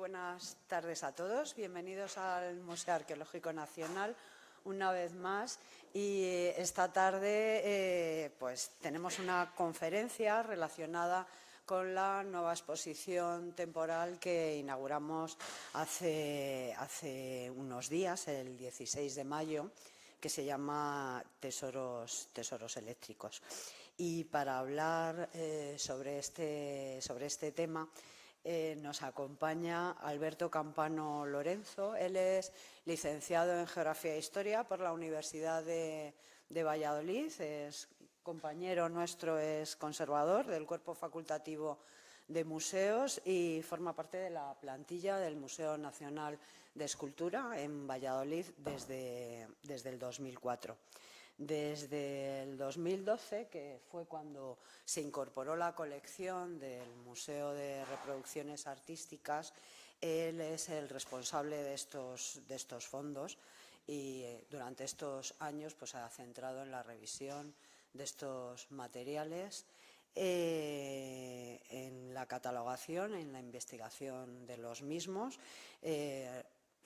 buenas tardes a todos. Bienvenidos al Museo Arqueológico Nacional una vez más. Y esta tarde pues tenemos una conferencia relacionada con la nueva exposición temporal que inauguramos hace unos días, el 16 de mayo, que se llama Tesoros Eléctricos. Y para hablar sobre este tema nos acompaña Alberto Campano Lorenzo. Él es licenciado en Geografía e Historia por la Universidad de Valladolid, es compañero nuestro, es conservador del Cuerpo Facultativo de Museos y forma parte de la plantilla del Museo Nacional de Escultura en Valladolid desde el 2004. Desde el 2012, que fue cuando se incorporó la colección del Museo de Reproducciones Artísticas, él es el responsable de estos fondos y durante estos años pues, ha centrado en la revisión de estos materiales, en la catalogación, en la investigación de los mismos,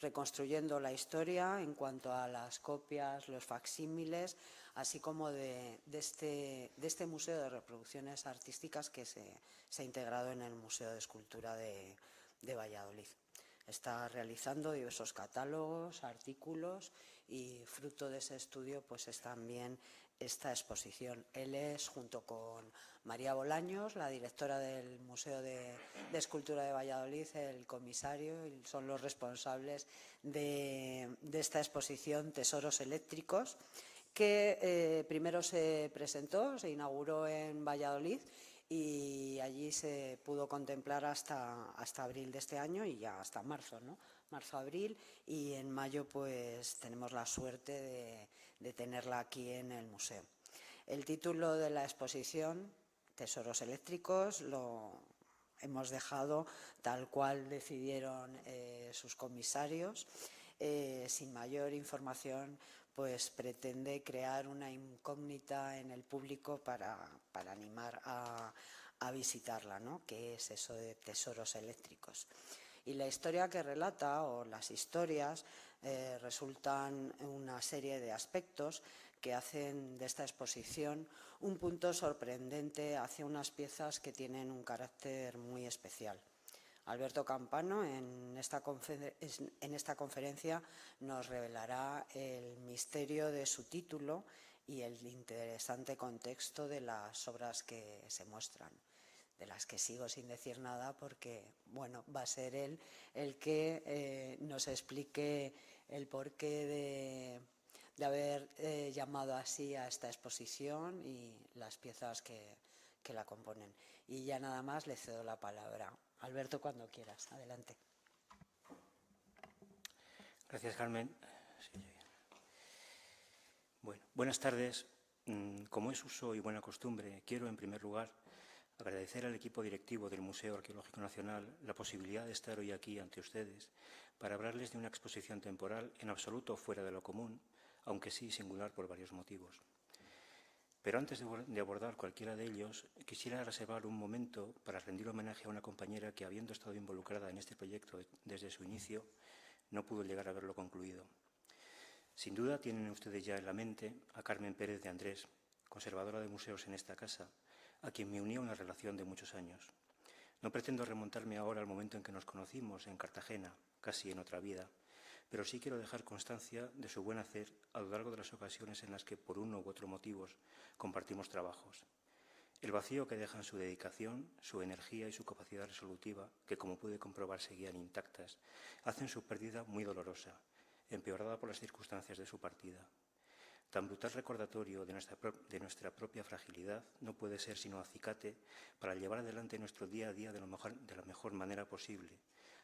reconstruyendo la historia en cuanto a las copias, los facsímiles, así como de este Museo de Reproducciones Artísticas que se ha integrado en el Museo de Escultura de Valladolid. Está realizando diversos catálogos, artículos y fruto de ese estudio pues es también esta exposición. Él es, junto con María Bolaños, la directora del Museo de Escultura de Valladolid, el comisario, y son los responsables de esta exposición Tesoros Eléctricos, que primero se presentó, se inauguró en Valladolid y allí se pudo contemplar hasta abril de este año y ya hasta marzo, ¿no? Marzo-abril, y en mayo pues tenemos la suerte de tenerla aquí en el museo. El título de la exposición, Tesoros Eléctricos, lo hemos dejado tal cual decidieron sus comisarios. Sin mayor información, pues pretende crear una incógnita en el público para animar a visitarla, ¿no? ¿Qué es eso de tesoros eléctricos? Y la historia que relata, o las historias, resultan una serie de aspectos que hacen de esta exposición un punto sorprendente hacia unas piezas que tienen un carácter muy especial. Alberto Campano en esta conferencia nos revelará el misterio de su título y el interesante contexto de las obras que se muestran, de las que sigo sin decir nada porque, bueno, va a ser él el que nos explique el porqué de haber llamado así a esta exposición y las piezas que la componen. Y ya nada más le cedo la palabra. Alberto, cuando quieras. Adelante. Gracias, Carmen. Bueno, buenas tardes. Como es uso y buena costumbre, quiero en primer lugar agradecer al equipo directivo del Museo Arqueológico Nacional la posibilidad de estar hoy aquí ante ustedes para hablarles de una exposición temporal en absoluto fuera de lo común, aunque sí singular por varios motivos. Pero antes de abordar cualquiera de ellos, quisiera reservar un momento para rendir homenaje a una compañera que, habiendo estado involucrada en este proyecto desde su inicio, no pudo llegar a verlo concluido. Sin duda tienen ustedes ya en la mente a Carmen Pérez de Andrés, conservadora de museos en esta casa, a quien me unía una relación de muchos años. No pretendo remontarme ahora al momento en que nos conocimos en Cartagena, casi en otra vida, pero sí quiero dejar constancia de su buen hacer a lo largo de las ocasiones en las que, por uno u otro motivos, compartimos trabajos. El vacío que dejan su dedicación, su energía y su capacidad resolutiva, que como pude comprobar seguían intactas, hacen su pérdida muy dolorosa, empeorada por las circunstancias de su partida. Tan brutal recordatorio de nuestra propia fragilidad no puede ser sino acicate para llevar adelante nuestro día a día de la mejor manera posible,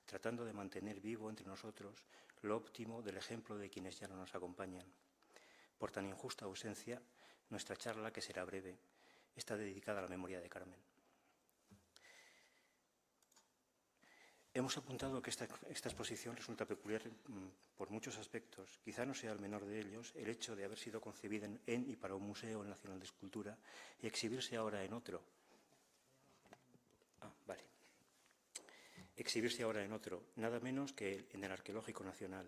tratando de mantener vivo entre nosotros lo óptimo del ejemplo de quienes ya no nos acompañan. Por tan injusta ausencia, nuestra charla, que será breve, está dedicada a la memoria de Carmen. Hemos apuntado que esta exposición resulta peculiar por muchos aspectos. Quizá no sea el menor de ellos el hecho de haber sido concebida en y para un Museo Nacional de Escultura y exhibirse ahora en otro. exhibirse ahora en otro, nada menos que en el Arqueológico Nacional.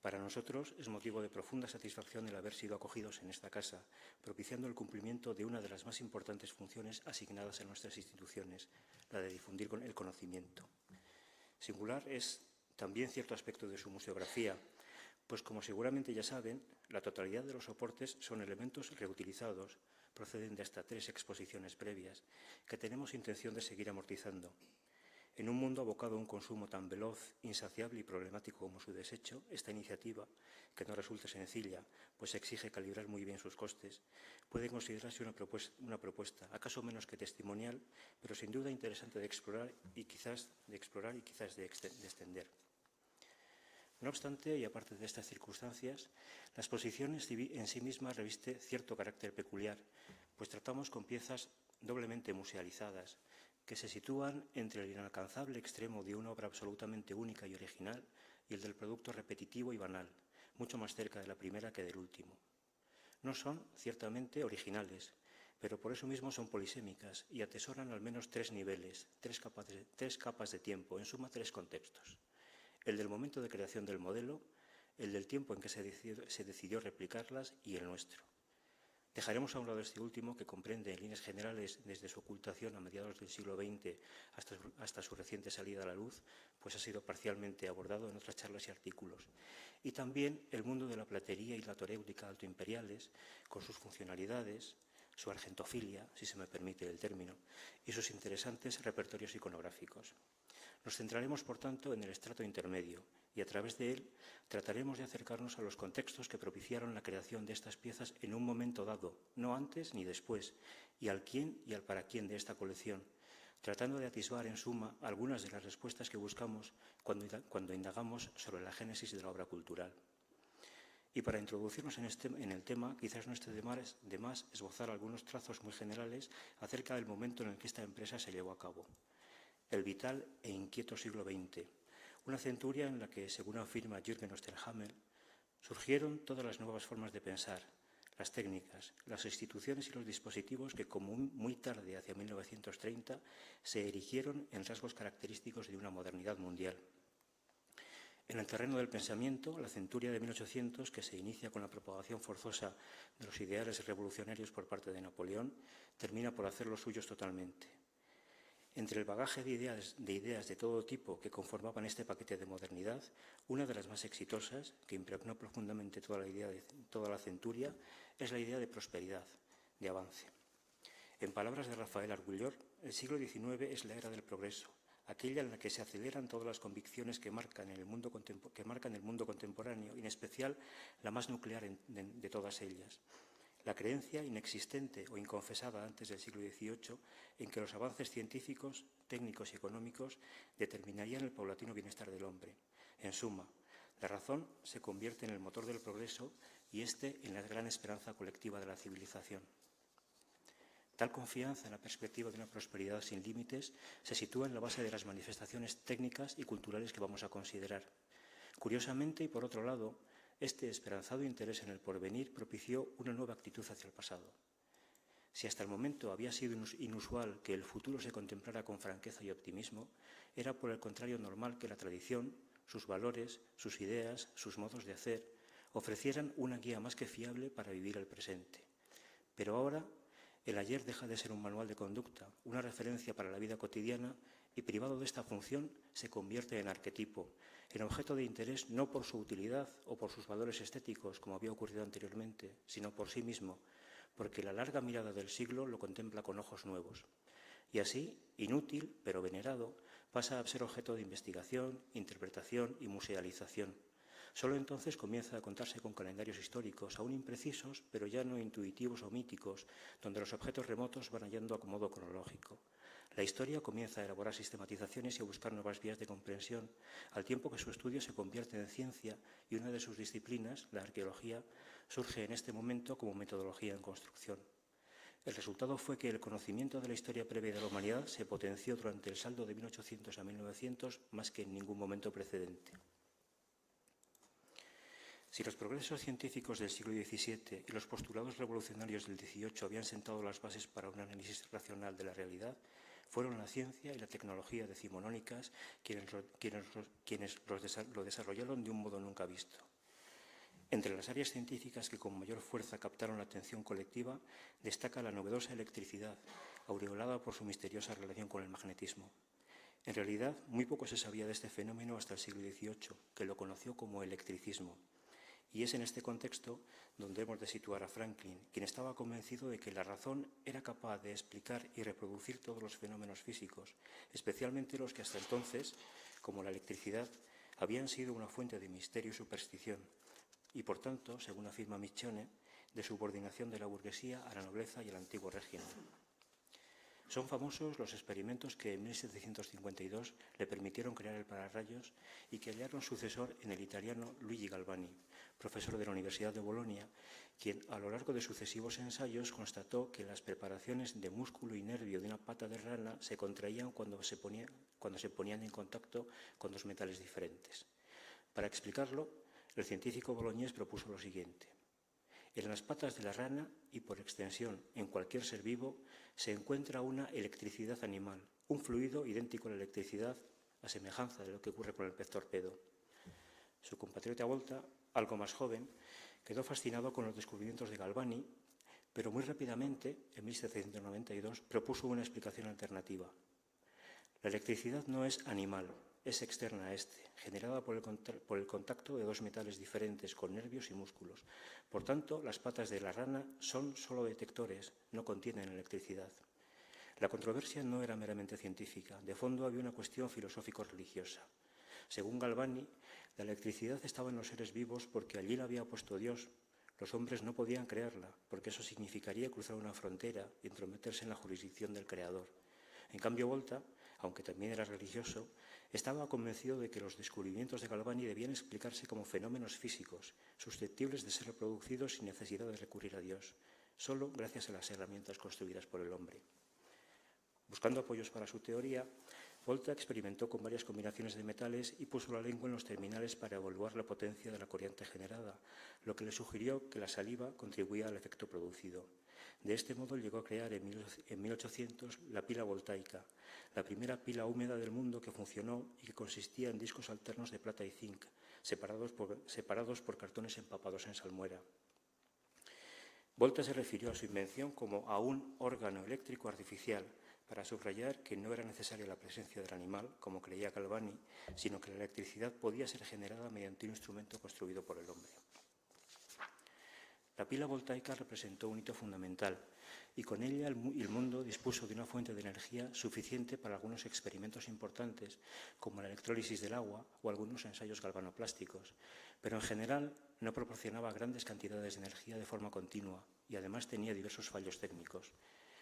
Para nosotros es motivo de profunda satisfacción el haber sido acogidos en esta casa, propiciando el cumplimiento de una de las más importantes funciones asignadas a nuestras instituciones, la de difundir el conocimiento. Singular es también cierto aspecto de su museografía, pues como seguramente ya saben, la totalidad de los soportes son elementos reutilizados, proceden de hasta 3 exposiciones previas, que tenemos intención de seguir amortizando. En un mundo abocado a un consumo tan veloz, insaciable y problemático como su desecho, esta iniciativa, que no resulta sencilla, pues exige calibrar muy bien sus costes, puede considerarse una propuesta, acaso menos que testimonial, pero sin duda interesante de explorar y quizás de extender. No obstante, y aparte de estas circunstancias, la exposición en sí misma reviste cierto carácter peculiar, pues tratamos con piezas doblemente musealizadas, que se sitúan entre el inalcanzable extremo de una obra absolutamente única y original y el del producto repetitivo y banal, mucho más cerca de la primera que del último. No son, ciertamente, originales, pero por eso mismo son polisémicas y atesoran al menos 3 niveles, 3 capas de tiempo, en suma 3 contextos. El del momento de creación del modelo, el del tiempo en que se decidió replicarlas y el nuestro. Dejaremos a un lado este último, que comprende en líneas generales desde su ocultación a mediados del siglo XX hasta su reciente salida a la luz, pues ha sido parcialmente abordado en otras charlas y artículos. Y también el mundo de la platería y la toréutica altoimperiales, con sus funcionalidades, su argentofilia, si se me permite el término, y sus interesantes repertorios iconográficos. Nos centraremos, por tanto, en el estrato intermedio y, a través de él, trataremos de acercarnos a los contextos que propiciaron la creación de estas piezas en un momento dado, no antes ni después, y al quién y al para quién de esta colección, tratando de atisbar, en suma, algunas de las respuestas que buscamos cuando indagamos sobre la génesis de la obra cultural. Y para introducirnos en el tema, quizás no esté de más esbozar algunos trazos muy generales acerca del momento en el que esta empresa se llevó a cabo. El vital e inquieto siglo XX, una centuria en la que, según afirma Jürgen Osterhammel, surgieron todas las nuevas formas de pensar, las técnicas, las instituciones y los dispositivos que, como muy tarde, hacia 1930, se erigieron en rasgos característicos de una modernidad mundial. En el terreno del pensamiento, la centuria de 1800, que se inicia con la propagación forzosa de los ideales revolucionarios por parte de Napoleón, termina por hacerlos suyos totalmente. Entre el bagaje de ideas de todo tipo que conformaban este paquete de modernidad, una de las más exitosas, que impregnó profundamente toda la centuria, es la idea de prosperidad, de avance. En palabras de Rafael Argullor, el siglo XIX es la era del progreso, aquella en la que se aceleran todas las convicciones que marcan el mundo contemporáneo, y en especial la más nuclear de todas ellas. La creencia inexistente o inconfesada antes del siglo XVIII en que los avances científicos, técnicos y económicos determinarían el paulatino bienestar del hombre. En suma, la razón se convierte en el motor del progreso y éste en la gran esperanza colectiva de la civilización. Tal confianza en la perspectiva de una prosperidad sin límites se sitúa en la base de las manifestaciones técnicas y culturales que vamos a considerar. Curiosamente, y por otro lado, este esperanzado interés en el porvenir propició una nueva actitud hacia el pasado. Si hasta el momento había sido inusual que el futuro se contemplara con franqueza y optimismo, era por el contrario normal que la tradición, sus valores, sus ideas, sus modos de hacer, ofrecieran una guía más que fiable para vivir el presente. Pero ahora, el ayer deja de ser un manual de conducta, una referencia para la vida cotidiana, y privado de esta función se convierte en arquetipo, en objeto de interés no por su utilidad o por sus valores estéticos, como había ocurrido anteriormente, sino por sí mismo, porque la larga mirada del siglo lo contempla con ojos nuevos. Y así, inútil, pero venerado, pasa a ser objeto de investigación, interpretación y musealización. Solo entonces comienza a contarse con calendarios históricos, aún imprecisos, pero ya no intuitivos o míticos, donde los objetos remotos van hallando acomodo cronológico. La historia comienza a elaborar sistematizaciones y a buscar nuevas vías de comprensión, al tiempo que su estudio se convierte en ciencia y una de sus disciplinas, la arqueología, surge en este momento como metodología en construcción. El resultado fue que el conocimiento de la historia previa de la humanidad se potenció durante el saldo de 1800 a 1900 más que en ningún momento precedente. Si los progresos científicos del siglo XVII y los postulados revolucionarios del XVIII habían sentado las bases para un análisis racional de la realidad, Fueron la ciencia y la tecnología decimonónicas quienes lo desarrollaron de un modo nunca visto. Entre las áreas científicas que con mayor fuerza captaron la atención colectiva destaca la novedosa electricidad, aureolada por su misteriosa relación con el magnetismo. En realidad, muy poco se sabía de este fenómeno hasta el siglo XVIII, que lo conoció como electricismo. Y es en este contexto donde hemos de situar a Franklin, quien estaba convencido de que la razón era capaz de explicar y reproducir todos los fenómenos físicos, especialmente los que hasta entonces, como la electricidad, habían sido una fuente de misterio y superstición, y por tanto, según afirma Michone, de subordinación de la burguesía a la nobleza y al antiguo régimen. Son famosos los experimentos que en 1752 le permitieron crear el pararrayos y que hallaron sucesor en el italiano Luigi Galvani, profesor de la Universidad de Bolonia, quien a lo largo de sucesivos ensayos constató que las preparaciones de músculo y nervio de una pata de rana se contraían cuando se ponían en contacto con dos metales diferentes. Para explicarlo, el científico boloñés propuso lo siguiente. En las patas de la rana y, por extensión, en cualquier ser vivo, se encuentra una electricidad animal, un fluido idéntico a la electricidad, a semejanza de lo que ocurre con el pez torpedo. Su compatriota Volta, algo más joven, quedó fascinado con los descubrimientos de Galvani, pero muy rápidamente, en 1792, propuso una explicación alternativa. La electricidad no es animal, es externa a este, generada por el contacto de dos metales diferentes con nervios y músculos. Por tanto, las patas de la rana son solo detectores, no contienen electricidad. La controversia no era meramente científica, de fondo había una cuestión filosófico-religiosa. Según Galvani, la electricidad estaba en los seres vivos porque allí la había puesto Dios. Los hombres no podían crearla, porque eso significaría cruzar una frontera y entrometerse en la jurisdicción del Creador. En cambio, Volta, aunque también era religioso, estaba convencido de que los descubrimientos de Galvani debían explicarse como fenómenos físicos, susceptibles de ser reproducidos sin necesidad de recurrir a Dios, solo gracias a las herramientas construidas por el hombre. Buscando apoyos para su teoría, Volta experimentó con varias combinaciones de metales y puso la lengua en los terminales para evaluar la potencia de la corriente generada, lo que le sugirió que la saliva contribuía al efecto producido. De este modo llegó a crear en 1800 la pila voltaica, la primera pila húmeda del mundo que funcionó y que consistía en discos alternos de plata y zinc, separados por cartones empapados en salmuera. Volta se refirió a su invención como a un órgano eléctrico artificial, para subrayar que no era necesaria la presencia del animal, como creía Galvani, sino que la electricidad podía ser generada mediante un instrumento construido por el hombre. La pila voltaica representó un hito fundamental y con ella el mundo dispuso de una fuente de energía suficiente para algunos experimentos importantes, como la electrólisis del agua o algunos ensayos galvanoplásticos, pero en general no proporcionaba grandes cantidades de energía de forma continua y además tenía diversos fallos técnicos,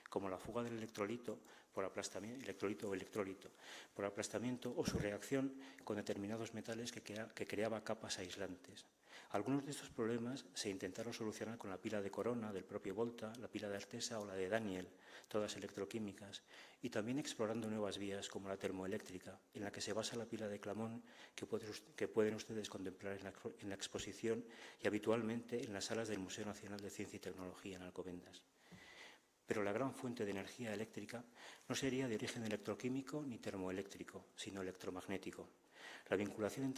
como la fuga del electrolito por aplastamiento o su reacción con determinados metales que creaba capas aislantes. Algunos de estos problemas se intentaron solucionar con la pila de Corona del propio Volta, la pila de Artesa o la de Daniel, todas electroquímicas, y también explorando nuevas vías como la termoeléctrica, en la que se basa la pila de Clamón que pueden ustedes contemplar en la exposición y habitualmente en las salas del Museo Nacional de Ciencia y Tecnología en Alcobendas. Pero la gran fuente de energía eléctrica no sería de origen electroquímico ni termoeléctrico, sino electromagnético. La vinculación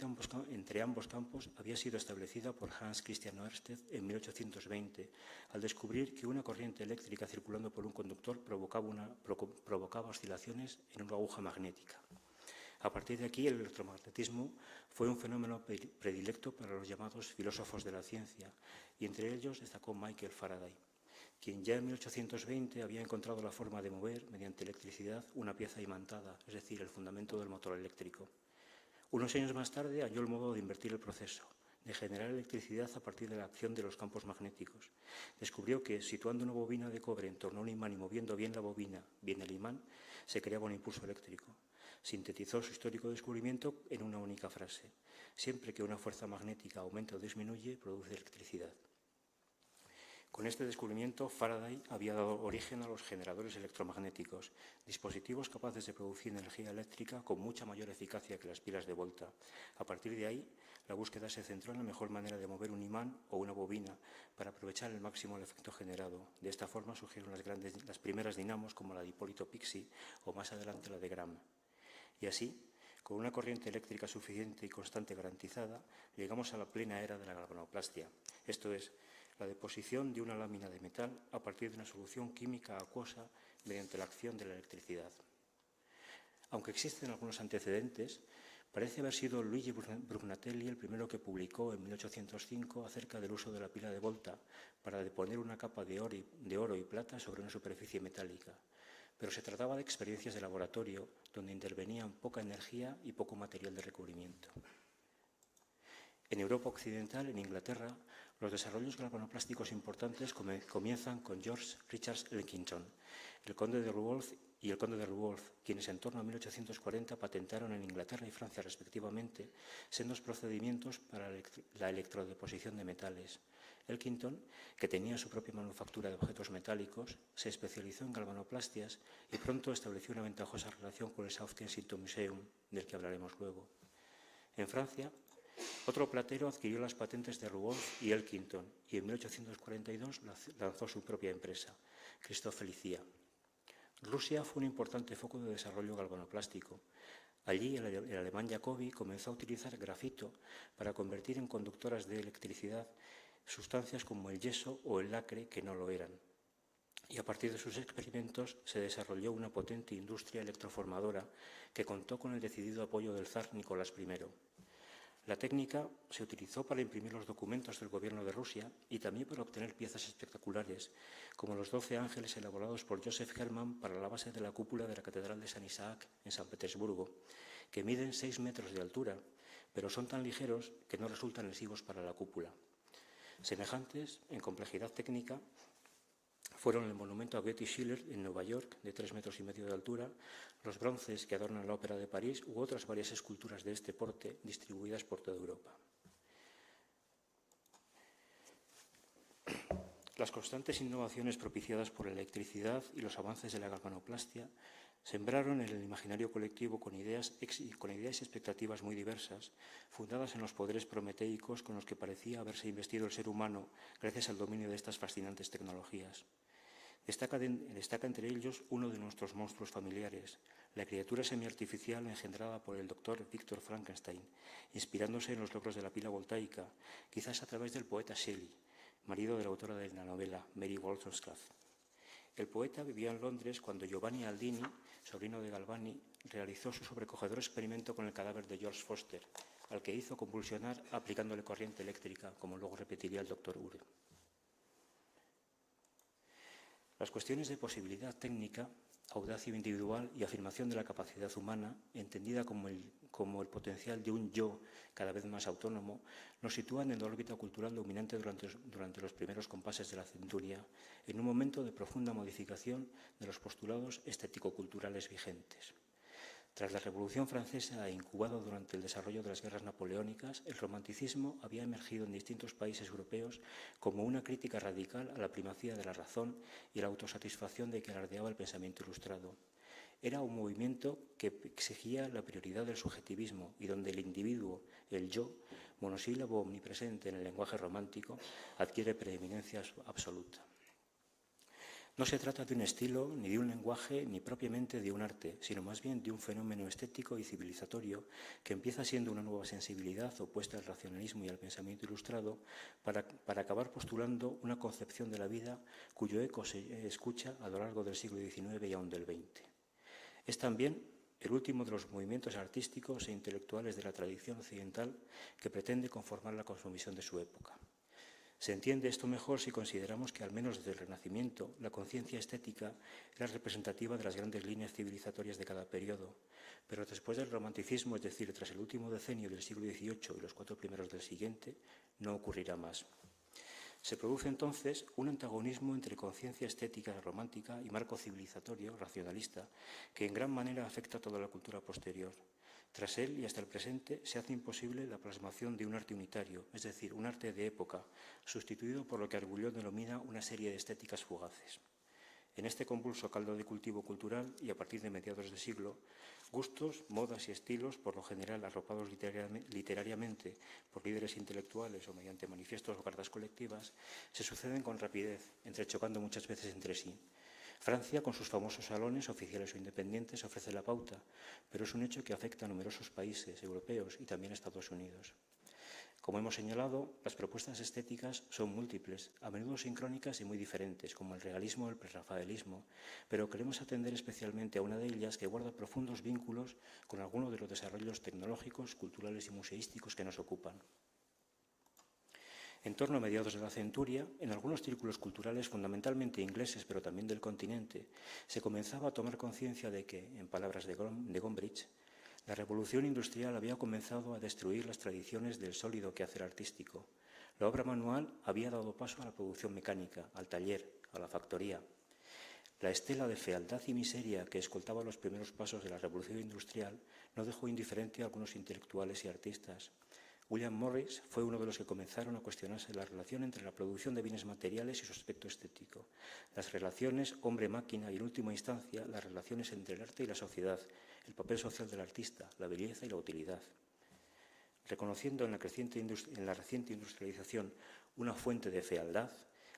entre ambos campos había sido establecida por Hans Christian Ørsted en 1820, al descubrir que una corriente eléctrica circulando por un conductor provocaba oscilaciones en una aguja magnética. A partir de aquí, el electromagnetismo fue un fenómeno predilecto para los llamados filósofos de la ciencia, y entre ellos destacó Michael Faraday, quien ya en 1820 había encontrado la forma de mover, mediante electricidad, una pieza imantada, es decir, el fundamento del motor eléctrico. Unos años más tarde halló el modo de invertir el proceso, de generar electricidad a partir de la acción de los campos magnéticos. Descubrió que, situando una bobina de cobre en torno a un imán y moviendo bien la bobina, bien el imán, se creaba un impulso eléctrico. Sintetizó su histórico descubrimiento en una única frase: siempre que una fuerza magnética aumenta o disminuye, produce electricidad. Con este descubrimiento, Faraday había dado origen a los generadores electromagnéticos, dispositivos capaces de producir energía eléctrica con mucha mayor eficacia que las pilas de Volta. A partir de ahí, la búsqueda se centró en la mejor manera de mover un imán o una bobina para aprovechar al máximo el efecto generado. De esta forma surgieron las primeras dinamos como la de Hipólito Pixii o más adelante la de Gram. Y así, con una corriente eléctrica suficiente y constante garantizada, llegamos a la plena era de la galvanoplastia, esto es, la deposición de una lámina de metal a partir de una solución química acuosa mediante la acción de la electricidad. Aunque existen algunos antecedentes, parece haber sido Luigi Brugnatelli el primero que publicó en 1805 acerca del uso de la pila de Volta para deponer una capa de oro y plata sobre una superficie metálica. Pero se trataba de experiencias de laboratorio donde intervenían poca energía y poco material de recubrimiento. En Europa occidental, en Inglaterra, los desarrollos galvanoplásticos importantes comienzan con George Richard Elkington, el conde de Rewolf y el conde de Rewolf, quienes en torno a 1840 patentaron en Inglaterra y Francia respectivamente sendos procedimientos para la electrodeposición de metales. Elkington, que tenía su propia manufactura de objetos metálicos, se especializó en galvanoplastias y pronto estableció una ventajosa relación con el South Kensington Museum, del que hablaremos luego. En Francia, otro platero adquirió las patentes de Rewolf y Elkington y en 1842 lanzó su propia empresa, Christophe Licia. Rusia fue un importante foco de desarrollo galvanoplástico. Allí el alemán Jacobi comenzó a utilizar grafito para convertir en conductoras de electricidad sustancias como el yeso o el lacre que no lo eran. Y a partir de sus experimentos se desarrolló una potente industria electroformadora que contó con el decidido apoyo del zar Nicolás I. La técnica se utilizó para imprimir los documentos del gobierno de Rusia y también para obtener piezas espectaculares, como los 12 ángeles elaborados por Joseph Hermann para la base de la cúpula de la Catedral de San Isaac en San Petersburgo, que miden 6 metros de altura, pero son tan ligeros que no resultan lesivos para la cúpula. Semejantes, en complejidad técnica, fueron el monumento a Getty Schiller en Nueva York, de 3,5 metros de altura, los bronces que adornan la Ópera de París u otras varias esculturas de este porte distribuidas por toda Europa. Las constantes innovaciones propiciadas por la electricidad y los avances de la galvanoplastia sembraron en el imaginario colectivo con ideas y expectativas muy diversas, fundadas en los poderes prometeicos con los que parecía haberse investido el ser humano gracias al dominio de estas fascinantes tecnologías. Destaca entre ellos uno de nuestros monstruos familiares, la criatura semiartificial engendrada por el doctor Victor Frankenstein, inspirándose en los logros de la pila voltaica, quizás a través del poeta Shelley, marido de la autora de la novela Mary Wollstonecraft. El poeta vivía en Londres cuando Giovanni Aldini, sobrino de Galvani, realizó su sobrecogedor experimento con el cadáver de George Foster, al que hizo convulsionar aplicándole corriente eléctrica, como luego repetiría el doctor Ure. Las cuestiones de posibilidad técnica, audacia individual y afirmación de la capacidad humana, entendida como el potencial de un yo cada vez más autónomo, nos sitúan en la órbita cultural dominante durante los primeros compases de la centuria, en un momento de profunda modificación de los postulados estético-culturales vigentes. Tras la Revolución Francesa e incubado durante el desarrollo de las guerras napoleónicas, el romanticismo había emergido en distintos países europeos como una crítica radical a la primacía de la razón y la autosatisfacción de que alardeaba el pensamiento ilustrado. Era un movimiento que exigía la prioridad del subjetivismo y donde el individuo, el yo, monosílabo omnipresente en el lenguaje romántico, adquiere preeminencia absoluta. No se trata de un estilo, ni de un lenguaje, ni propiamente de un arte, sino más bien de un fenómeno estético y civilizatorio que empieza siendo una nueva sensibilidad opuesta al racionalismo y al pensamiento ilustrado para acabar postulando una concepción de la vida cuyo eco se escucha a lo largo del siglo XIX y aún del XX. Es también el último de los movimientos artísticos e intelectuales de la tradición occidental que pretende conformar la cosmovisión de su época. Se entiende esto mejor si consideramos que, al menos desde el Renacimiento, la conciencia estética era representativa de las grandes líneas civilizatorias de cada periodo, pero después del romanticismo, es decir, tras el último decenio del siglo XVIII y los 4 primeros del siguiente, no ocurrirá más. Se produce entonces un antagonismo entre conciencia estética romántica y marco civilizatorio racionalista que en gran manera afecta a toda la cultura posterior. Tras él y hasta el presente se hace imposible la plasmación de un arte unitario, es decir, un arte de época, sustituido por lo que Argulló denomina una serie de estéticas fugaces. En este convulso caldo de cultivo cultural y a partir de mediados de siglo, gustos, modas y estilos, por lo general arropados literariamente por líderes intelectuales o mediante manifiestos o cartas colectivas, se suceden con rapidez, entrechocando muchas veces entre sí. Francia, con sus famosos salones oficiales o independientes, ofrece la pauta, pero es un hecho que afecta a numerosos países europeos y también a Estados Unidos. Como hemos señalado, las propuestas estéticas son múltiples, a menudo sincrónicas y muy diferentes, como el realismo o el prerrafaelismo, pero queremos atender especialmente a una de ellas que guarda profundos vínculos con algunos de los desarrollos tecnológicos, culturales y museísticos que nos ocupan. En torno a mediados de la centuria, en algunos círculos culturales, fundamentalmente ingleses, pero también del continente, se comenzaba a tomar conciencia de que, en palabras de Gombrich, la revolución industrial había comenzado a destruir las tradiciones del sólido quehacer artístico. La obra manual había dado paso a la producción mecánica, al taller, a la factoría. La estela de fealdad y miseria que escoltaba los primeros pasos de la revolución industrial no dejó indiferente a algunos intelectuales y artistas. William Morris fue uno de los que comenzaron a cuestionarse la relación entre la producción de bienes materiales y su aspecto estético, las relaciones hombre-máquina y, en última instancia, las relaciones entre el arte y la sociedad, el papel social del artista, la belleza y la utilidad. Reconociendo en la reciente industrialización una fuente de fealdad,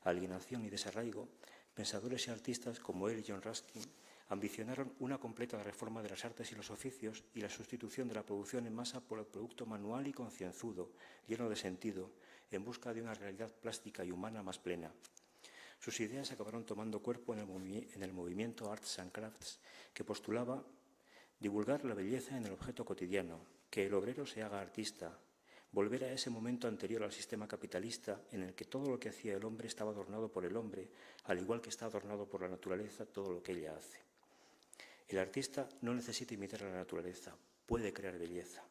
alienación y desarraigo, pensadores y artistas como él y John Ruskin ambicionaron una completa reforma de las artes y los oficios y la sustitución de la producción en masa por el producto manual y concienzudo, lleno de sentido, en busca de una realidad plástica y humana más plena. Sus ideas acabaron tomando cuerpo en el movimiento Arts and Crafts, que postulaba divulgar la belleza en el objeto cotidiano, que el obrero se haga artista, volver a ese momento anterior al sistema capitalista en el que todo lo que hacía el hombre estaba adornado por el hombre, al igual que está adornado por la naturaleza todo lo que ella hace. El artista no necesita imitar a la naturaleza, puede crear belleza.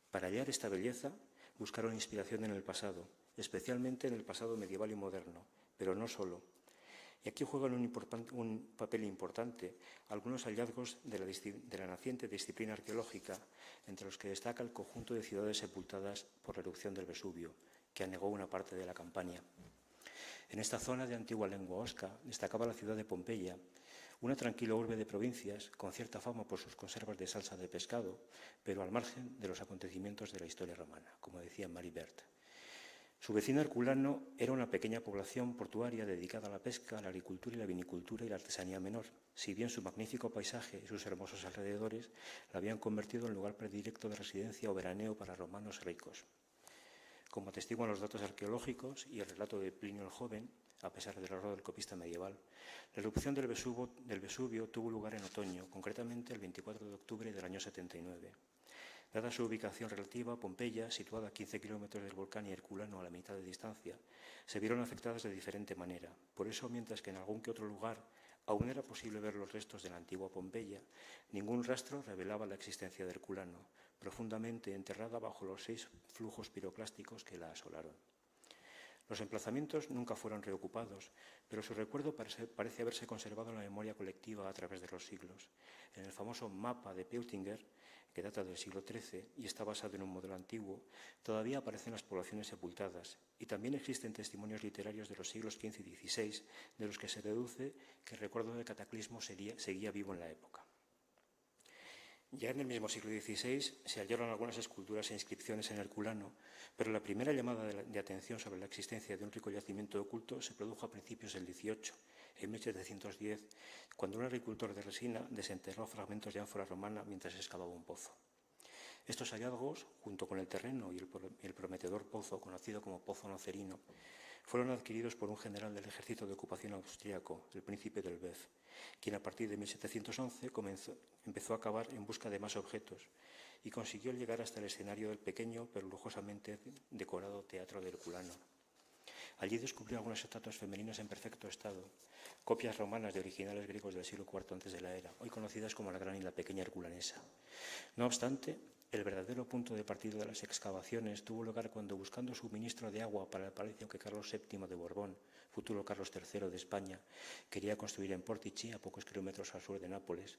Para hallar esta belleza, buscaron inspiración en el pasado, especialmente en el pasado medieval y moderno, pero no solo. Y aquí juegan un papel importante algunos hallazgos de la naciente disciplina arqueológica, entre los que destaca el conjunto de ciudades sepultadas por la erupción del Vesubio, que anegó una parte de la Campania. En esta zona de antigua lengua osca destacaba la ciudad de Pompeya, una tranquila urbe de provincias con cierta fama por sus conservas de salsa de pescado, pero al margen de los acontecimientos de la historia romana, como decía Marie Bert. Su vecino Herculano era una pequeña población portuaria dedicada a la pesca, a la agricultura y la vinicultura y la artesanía menor, si bien su magnífico paisaje y sus hermosos alrededores la habían convertido en lugar predilecto de residencia o veraneo para romanos ricos. Como atestiguan los datos arqueológicos y el relato de Plinio el Joven, a pesar del horror del copista medieval, la erupción del Vesubio tuvo lugar en otoño, concretamente el 24 de octubre del año 79. Dada su ubicación relativa, Pompeya, situada a 15 kilómetros del volcán y Herculano a la mitad de distancia, se vieron afectadas de diferente manera. Por eso, mientras que en algún que otro lugar aún era posible ver los restos de la antigua Pompeya, ningún rastro revelaba la existencia de Herculano, profundamente enterrada bajo los 6 flujos piroclásticos que la asolaron. Los emplazamientos nunca fueron reocupados, pero su recuerdo parece haberse conservado en la memoria colectiva a través de los siglos. En el famoso mapa de Peutinger, que data del siglo XIII y está basado en un modelo antiguo, todavía aparecen las poblaciones sepultadas, y también existen testimonios literarios de los siglos XV y XVI, de los que se deduce que el recuerdo del cataclismo seguía vivo en la época. Ya en el mismo siglo XVI se hallaron algunas esculturas e inscripciones en Herculano, pero la primera llamada de atención sobre la existencia de un rico yacimiento oculto se produjo a principios del XVIII, en 1710, cuando un agricultor de Resina desenterró fragmentos de ánfora romana mientras excavaba un pozo. Estos hallazgos, junto con el terreno y el prometedor pozo, conocido como Pozo Nocerino, fueron adquiridos por un general del ejército de ocupación austríaco, el príncipe del Bev, quien a partir de 1711 empezó a cavar en busca de más objetos y consiguió llegar hasta el escenario del pequeño pero lujosamente decorado Teatro de Herculano. Allí descubrió algunas estatuas femeninas en perfecto estado, copias romanas de originales griegos del siglo IV antes de la era, hoy conocidas como la Gran y la Pequeña Herculanesa. No obstante, El verdadero punto de partida de las excavaciones tuvo lugar cuando, buscando suministro de agua para el palacio que Carlos VII de Borbón, futuro Carlos III de España, quería construir en Portici, a pocos kilómetros al sur de Nápoles,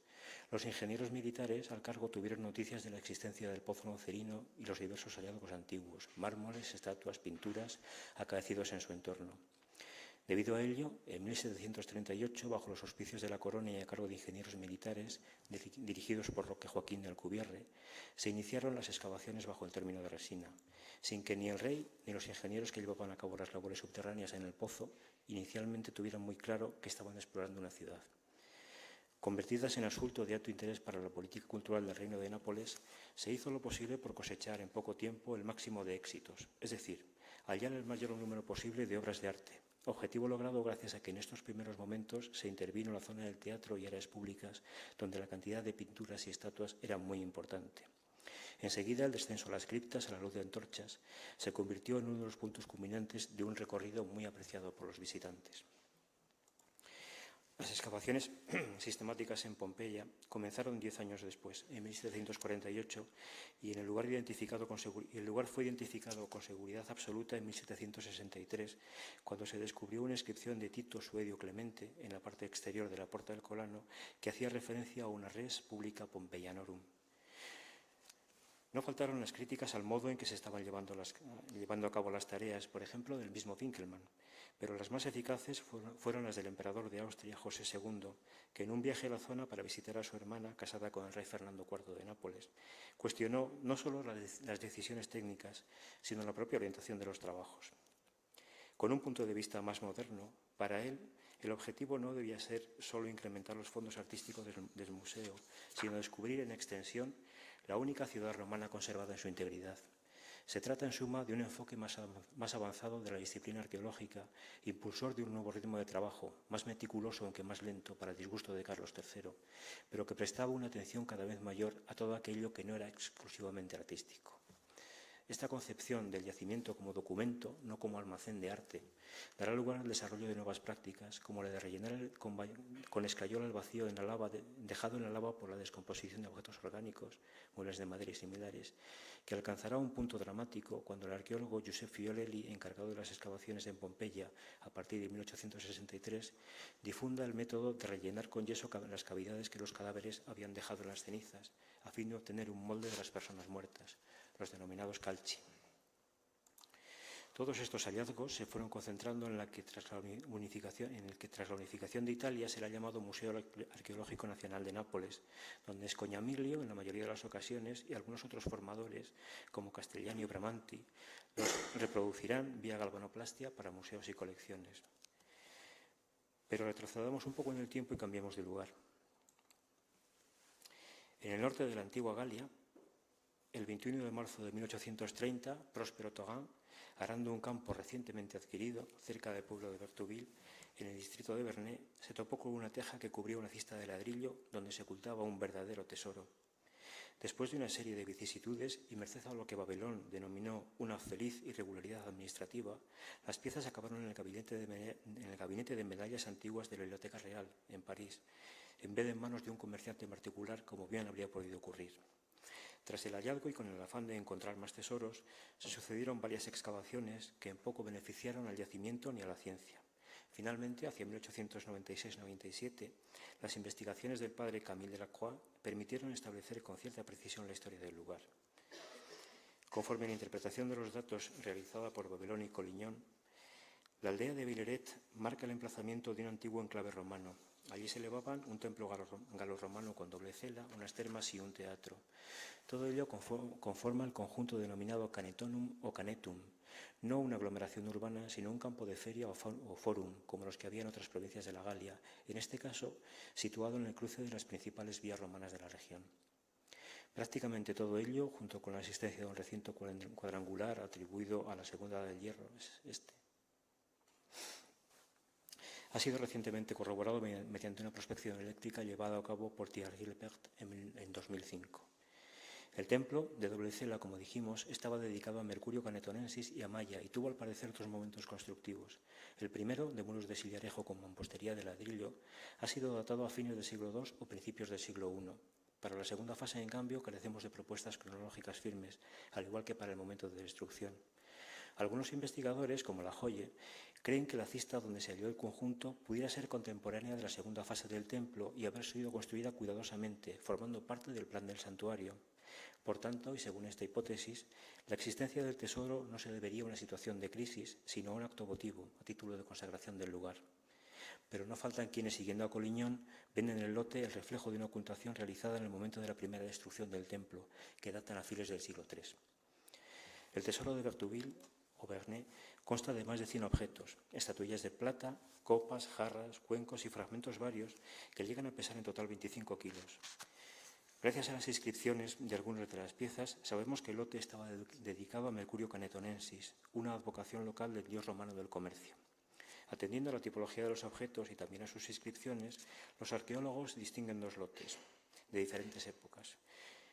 los ingenieros militares al cargo tuvieron noticias de la existencia del pozo nocerino y los diversos hallazgos antiguos, mármoles, estatuas, pinturas, acaecidos en su entorno. Debido a ello, en 1738, bajo los auspicios de la corona y a cargo de ingenieros militares dirigidos por Roque Joaquín de Alcubierre, se iniciaron las excavaciones bajo el término de Resina, sin que ni el rey ni los ingenieros que llevaban a cabo las labores subterráneas en el pozo inicialmente tuvieran muy claro que estaban explorando una ciudad. Convertidas en asunto de alto interés para la política cultural del Reino de Nápoles, se hizo lo posible por cosechar en poco tiempo el máximo de éxitos, es decir, hallar el mayor número posible de obras de arte, objetivo logrado gracias a que en estos primeros momentos se intervino la zona del teatro y áreas públicas, donde la cantidad de pinturas y estatuas era muy importante. Enseguida, el descenso a las criptas a la luz de antorchas se convirtió en uno de los puntos culminantes de un recorrido muy apreciado por los visitantes. Las excavaciones sistemáticas en Pompeya comenzaron 10 años después, en 1748, y el lugar fue identificado con seguridad absoluta en 1763, cuando se descubrió una inscripción de Tito Suedio Clemente en la parte exterior de la Porta del Colano que hacía referencia a una res publica Pompeianorum. No faltaron las críticas al modo en que se estaban llevando a cabo las tareas, por ejemplo, del mismo Winkelmann, pero las más eficaces fueron las del emperador de Austria, José II, que en un viaje a la zona para visitar a su hermana, casada con el rey Fernando IV de Nápoles, cuestionó no solo las decisiones técnicas, sino la propia orientación de los trabajos. Con un punto de vista más moderno, para él, el objetivo no debía ser solo incrementar los fondos artísticos del museo, sino descubrir en extensión la única ciudad romana conservada en su integridad. Se trata, en suma, de un enfoque más avanzado de la disciplina arqueológica, impulsor de un nuevo ritmo de trabajo, más meticuloso aunque más lento para el disgusto de Carlos III, pero que prestaba una atención cada vez mayor a todo aquello que no era exclusivamente artístico. Esta concepción del yacimiento como documento, no como almacén de arte, dará lugar al desarrollo de nuevas prácticas, como la de rellenar con escayola el vacío en la lava dejado en la lava por la descomposición de objetos orgánicos, muebles de madera y similares, que alcanzará un punto dramático cuando el arqueólogo Giuseppe Fiorelli, encargado de las excavaciones en Pompeya a partir de 1863, difunda el método de rellenar con yeso las cavidades que los cadáveres habían dejado en las cenizas, a fin de obtener un molde de las personas muertas, los denominados calci. Todos estos hallazgos se fueron concentrando en el que tras la unificación de Italia será llamado Museo Arqueológico Nacional de Nápoles, donde Scognamiglio, en la mayoría de las ocasiones, y algunos otros formadores, como Castellani o Bramanti, los reproducirán vía galvanoplastia para museos y colecciones. Pero retrocedamos un poco en el tiempo y cambiamos de lugar. En el norte de la antigua Galia, el 21 de marzo de 1830, Próspero Taurin, arando un campo recientemente adquirido cerca del pueblo de Bertouville, en el distrito de Vernet, se topó con una teja que cubría una cista de ladrillo donde se ocultaba un verdadero tesoro. Después de una serie de vicisitudes y merced a lo que Babelón denominó una feliz irregularidad administrativa, las piezas acabaron en el gabinete de medallas antiguas de la Biblioteca Real, en París, en vez de en manos de un comerciante en particular, como bien habría podido ocurrir. Tras el hallazgo y con el afán de encontrar más tesoros, se sucedieron varias excavaciones que en poco beneficiaron al yacimiento ni a la ciencia. Finalmente, hacia 1896-97, las investigaciones del padre Camille Delacroix permitieron establecer con cierta precisión la historia del lugar. Conforme a la interpretación de los datos realizada por Babelón y Collignon, la aldea de Villeret marca el emplazamiento de un antiguo enclave romano. Allí se elevaban un templo galorromano con doble cela, unas termas y un teatro. Todo ello conforma el conjunto denominado Canetonum o Canetum, no una aglomeración urbana, sino un campo de feria o forum, como los que había en otras provincias de la Galia, en este caso situado en el cruce de las principales vías romanas de la región. Prácticamente todo ello, junto con la existencia de un recinto cuadrangular atribuido a la Segunda Edad del Hierro, ha sido recientemente corroborado mediante una prospección eléctrica llevada a cabo por Thierry Gilbert en 2005. El templo, de doble cela, como dijimos, estaba dedicado a Mercurio Canetonensis y a Maya y tuvo al parecer dos momentos constructivos. El primero, de muros de sillarejo con mampostería de ladrillo, ha sido datado a fines del siglo II o principios del siglo I. Para la segunda fase, en cambio, carecemos de propuestas cronológicas firmes, al igual que para el momento de destrucción. Algunos investigadores, como La Joye, creen que la cista donde se halló el conjunto pudiera ser contemporánea de la segunda fase del templo y haber sido construida cuidadosamente, formando parte del plan del santuario. Por tanto, y según esta hipótesis, la existencia del tesoro no se debería a una situación de crisis, sino a un acto votivo, a título de consagración del lugar. Pero no faltan quienes, siguiendo a Collignon, ven en el lote el reflejo de una ocultación realizada en el momento de la primera destrucción del templo, que datan a fines del siglo III. El tesoro de Bertheville o Vernet consta de más de 100 objetos, estatuillas de plata, copas, jarras, cuencos y fragmentos varios que llegan a pesar en total 25 kilos. Gracias a las inscripciones de algunas de las piezas, sabemos que el lote estaba dedicado a Mercurio Canetonensis, una advocación local del dios romano del comercio. Atendiendo a la tipología de los objetos y también a sus inscripciones, los arqueólogos distinguen dos lotes de diferentes épocas.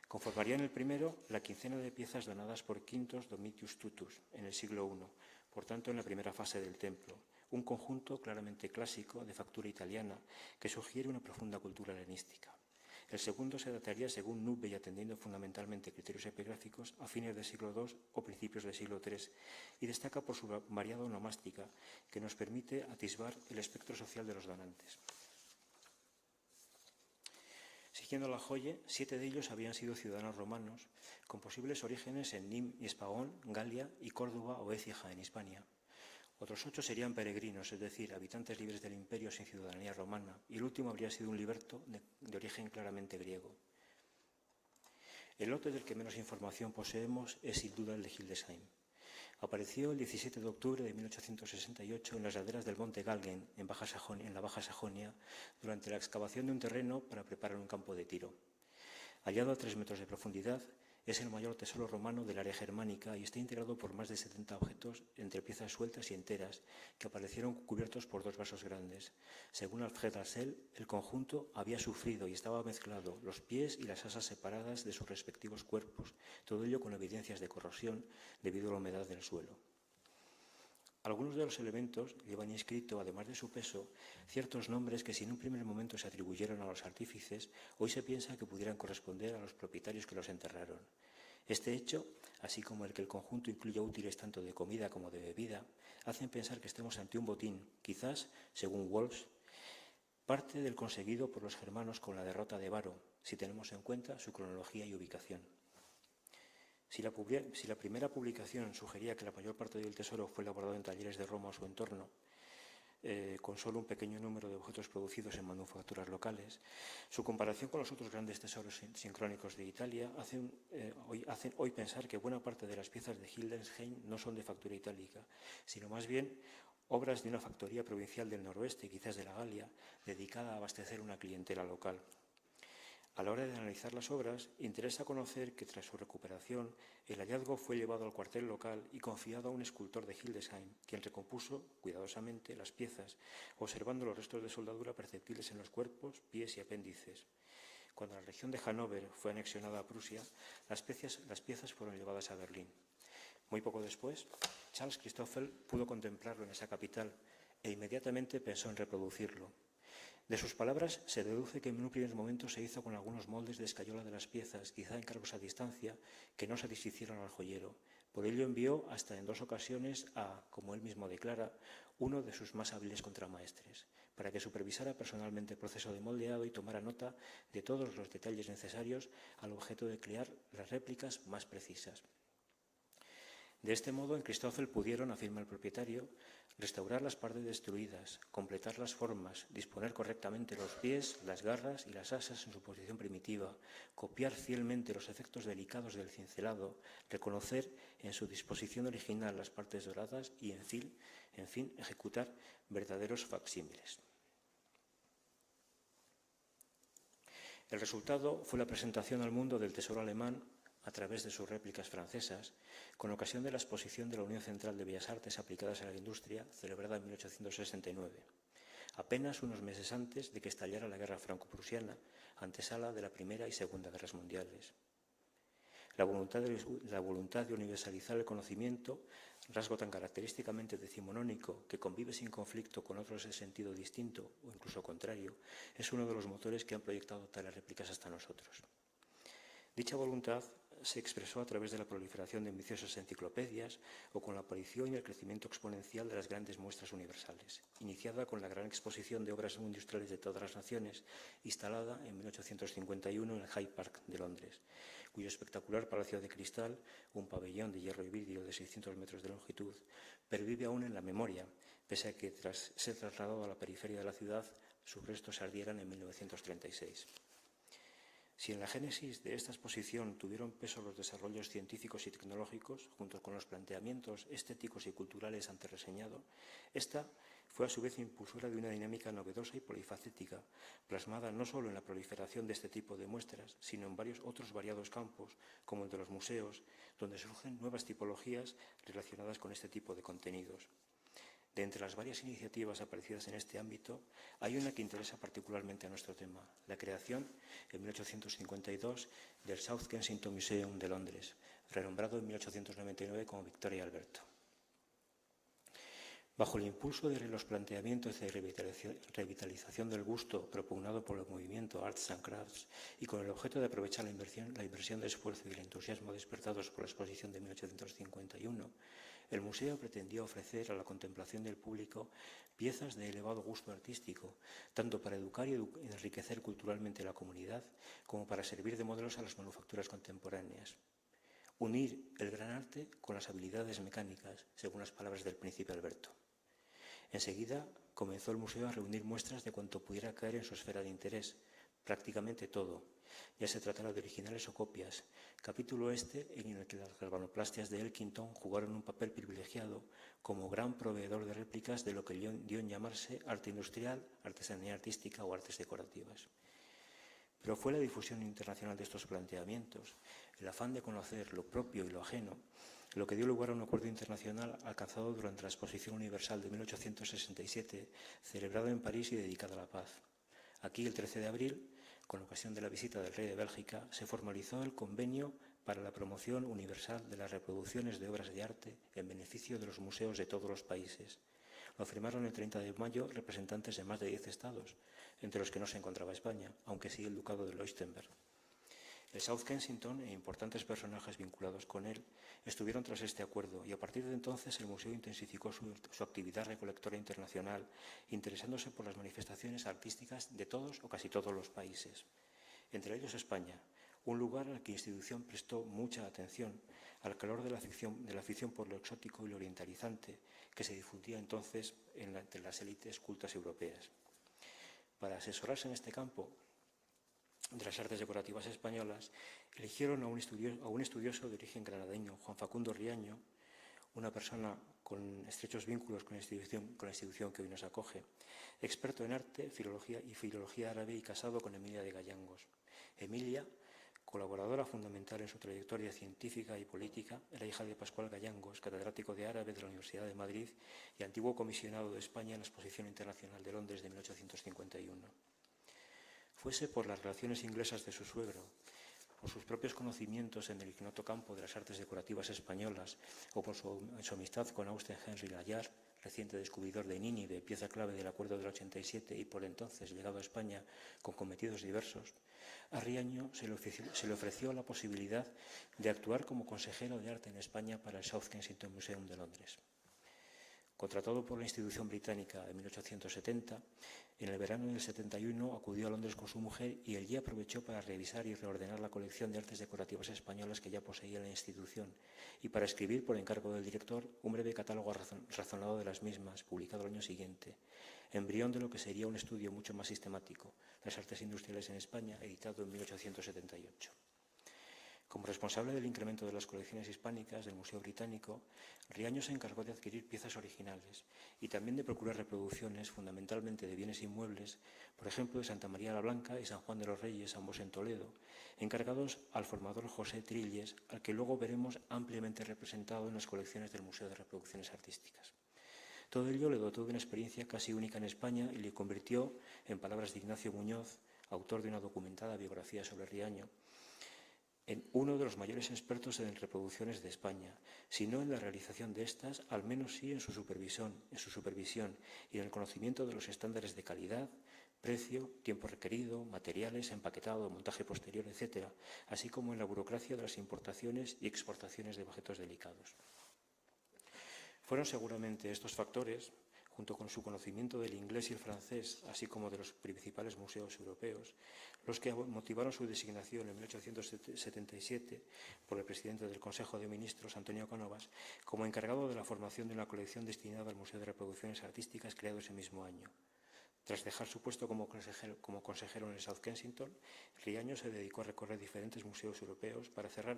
Conformarían el primero la quincena de piezas donadas por Quintus Domitius Tutus en el siglo I, por tanto en la primera fase del templo, un conjunto claramente clásico de factura italiana que sugiere una profunda cultura helenística. El segundo se dataría, según Nubbe y atendiendo fundamentalmente criterios epigráficos, a fines del siglo II o principios del siglo III, y destaca por su variada onomástica, que nos permite atisbar el espectro social de los donantes. Siguiendo La Joye, 7 de ellos habían sido ciudadanos romanos, con posibles orígenes en Nîmes y Espaón, Galia, y Córdoba o Écija, en Hispania. Otros 8 serían peregrinos, es decir, habitantes libres del imperio sin ciudadanía romana, y el último habría sido un liberto de origen claramente griego. El lote del que menos información poseemos es sin duda el de Hildesheim. Apareció el 17 de octubre de 1868 en las laderas del monte Galgen, en la Baja Sajonia, durante la excavación de un terreno para preparar un campo de tiro. Hallado a 3 metros de profundidad, es el mayor tesoro romano del área germánica y está integrado por más de 70 objetos entre piezas sueltas y enteras que aparecieron cubiertos por 2 vasos grandes. Según Alfred Hassel, el conjunto había sufrido y estaba mezclado, los pies y las asas separadas de sus respectivos cuerpos, todo ello con evidencias de corrosión debido a la humedad del suelo. Algunos de los elementos llevan inscrito, además de su peso, ciertos nombres que si en un primer momento se atribuyeron a los artífices, hoy se piensa que pudieran corresponder a los propietarios que los enterraron. Este hecho, así como el que el conjunto incluya útiles tanto de comida como de bebida, hacen pensar que estemos ante un botín, quizás, según Wolfs, parte del conseguido por los germanos con la derrota de Varo, si tenemos en cuenta su cronología y ubicación. Si la primera publicación sugería que la mayor parte del tesoro fue elaborado en talleres de Roma o su entorno, con solo un pequeño número de objetos producidos en manufacturas locales, su comparación con los otros grandes tesoros sincrónicos de Italia hacen hoy pensar que buena parte de las piezas de Hildesheim no son de factura itálica, sino más bien obras de una factoría provincial del noroeste, quizás de la Galia, dedicada a abastecer una clientela local. A la hora de analizar las obras, interesa conocer que tras su recuperación, el hallazgo fue llevado al cuartel local y confiado a un escultor de Hildesheim, quien recompuso cuidadosamente las piezas, observando los restos de soldadura perceptibles en los cuerpos, pies y apéndices. Cuando la región de Hannover fue anexionada a Prusia, las piezas fueron llevadas a Berlín. Muy poco después, Charles Christoffel pudo contemplarlo en esa capital e inmediatamente pensó en reproducirlo. De sus palabras se deduce que en un primer momento se hizo con algunos moldes de escayola de las piezas, quizá encargos a distancia, que no satisficieron al joyero. Por ello envió hasta en 2 ocasiones a, como él mismo declara, uno de sus más hábiles contramaestres, para que supervisara personalmente el proceso de moldeado y tomara nota de todos los detalles necesarios al objeto de crear las réplicas más precisas. De este modo, en Christoffel pudieron, afirma el propietario, restaurar las partes destruidas, completar las formas, disponer correctamente los pies, las garras y las asas en su posición primitiva, copiar fielmente los efectos delicados del cincelado, reconocer en su disposición original las partes doradas y, en fin, ejecutar verdaderos facsímiles. El resultado fue la presentación al mundo del tesoro alemán a través de sus réplicas francesas, con ocasión de la exposición de la Unión Central de Bellas Artes aplicadas a la industria, celebrada en 1869, apenas unos meses antes de que estallara la Guerra Franco-Prusiana, antesala de la Primera y Segunda Guerras Mundiales. La voluntad de universalizar el conocimiento, rasgo tan característicamente decimonónico que convive sin conflicto con otros de sentido distinto o incluso contrario, es uno de los motores que han proyectado tales réplicas hasta nosotros. Dicha voluntad se expresó a través de la proliferación de ambiciosas enciclopedias o con la aparición y el crecimiento exponencial de las grandes muestras universales, iniciada con la gran exposición de obras industriales de todas las naciones, instalada en 1851 en el Hyde Park de Londres, cuyo espectacular palacio de cristal, un pabellón de hierro y vidrio de 600 metros de longitud, pervive aún en la memoria, pese a que tras ser trasladado a la periferia de la ciudad, sus restos se ardieran en 1936. Si en la génesis de esta exposición tuvieron peso los desarrollos científicos y tecnológicos, junto con los planteamientos estéticos y culturales antes reseñado, esta fue a su vez impulsora de una dinámica novedosa y polifacética, plasmada no solo en la proliferación de este tipo de muestras, sino en varios otros variados campos, como el de los museos, donde surgen nuevas tipologías relacionadas con este tipo de contenidos. De entre las varias iniciativas aparecidas en este ámbito, hay una que interesa particularmente a nuestro tema, la creación, en 1852, del South Kensington Museum de Londres, renombrado en 1899 como Victoria Alberto. Bajo el impulso de los planteamientos de revitalización del gusto propugnado por el movimiento Arts and Crafts y con el objeto de aprovechar la inversión de esfuerzo y el entusiasmo despertados por la exposición de 1851, el museo pretendía ofrecer a la contemplación del público piezas de elevado gusto artístico, tanto para educar y enriquecer culturalmente la comunidad, como para servir de modelos a las manufacturas contemporáneas. Unir el gran arte con las habilidades mecánicas, según las palabras del príncipe Alberto. Enseguida comenzó el museo a reunir muestras de cuanto pudiera caer en su esfera de interés, prácticamente todo, ya se tratara de originales o copias, capítulo en el que las galvanoplastias de Elkington jugaron un papel privilegiado como gran proveedor de réplicas de lo que dio en llamarse arte industrial, artesanía artística o artes decorativas. Pero fue la difusión internacional de estos planteamientos, el afán de conocer lo propio y lo ajeno, lo que dio lugar a un acuerdo internacional alcanzado durante la Exposición Universal de 1867, celebrada en París y dedicada a la paz. Aquí, el 13 de abril, con ocasión de la visita del rey de Bélgica, se formalizó el convenio para la promoción universal de las reproducciones de obras de arte en beneficio de los museos de todos los países. Lo firmaron el 30 de mayo representantes de más de 10 estados, entre los que no se encontraba España, aunque sí el Ducado de Leuchtenberg. El South Kensington e importantes personajes vinculados con él estuvieron tras este acuerdo y a partir de entonces el museo intensificó su actividad recolectora internacional, interesándose por las manifestaciones artísticas de todos o casi todos los países, entre ellos España, un lugar al que la institución prestó mucha atención, al calor de la afición por lo exótico y lo orientalizante que se difundía entonces entre las élites cultas europeas. Para asesorarse en este campo de las artes decorativas españolas, eligieron a un estudioso de origen granadeño, Juan Facundo Riaño, una persona con estrechos vínculos con la institución que hoy nos acoge, experto en arte, filología árabe y casado con Emilia de Gallangos. Emilia, colaboradora fundamental en su trayectoria científica y política, era hija de Pascual Gallangos, catedrático de árabe de la Universidad de Madrid y antiguo comisionado de España en la Exposición Internacional de Londres de 1851. Fuese por las relaciones inglesas de su suegro, por sus propios conocimientos en el ignoto campo de las artes decorativas españolas o por su amistad con Austen Henry Layard, reciente descubridor de Nínive, pieza clave del Acuerdo del 87 y por entonces llegado a España con cometidos diversos, a Riaño se le ofreció la posibilidad de actuar como consejero de arte en España para el South Kensington Museum de Londres. Contratado por la institución británica en 1870, en el verano del 71 acudió a Londres con su mujer y allí aprovechó para revisar y reordenar la colección de artes decorativas españolas que ya poseía la institución y para escribir, por encargo del director, un breve catálogo razonado de las mismas, publicado al año siguiente, embrión de lo que sería un estudio mucho más sistemático, las artes industriales en España, editado en 1878. Como responsable del incremento de las colecciones hispánicas del Museo Británico, Riaño se encargó de adquirir piezas originales y también de procurar reproducciones fundamentalmente de bienes inmuebles, por ejemplo de Santa María la Blanca y San Juan de los Reyes, ambos en Toledo, encargados al formador José Trilles, al que luego veremos ampliamente representado en las colecciones del Museo de Reproducciones Artísticas. Todo ello le dotó de una experiencia casi única en España y le convirtió, en palabras de Ignacio Muñoz, autor de una documentada biografía sobre Riaño, en uno de los mayores expertos en reproducciones de España, si no en la realización de estas, al menos sí en su supervisión y en el conocimiento de los estándares de calidad, precio, tiempo requerido, materiales, empaquetado, montaje posterior, etc., así como en la burocracia de las importaciones y exportaciones de objetos delicados. Fueron seguramente estos factores, junto con su conocimiento del inglés y el francés, así como de los principales museos europeos, los que motivaron su designación en 1877 por el presidente del Consejo de Ministros, Antonio Cánovas, como encargado de la formación de una colección destinada al Museo de Reproducciones Artísticas creado ese mismo año. Tras dejar su puesto como consejero en el South Kensington, Riaño se dedicó a recorrer diferentes museos europeos para cerrar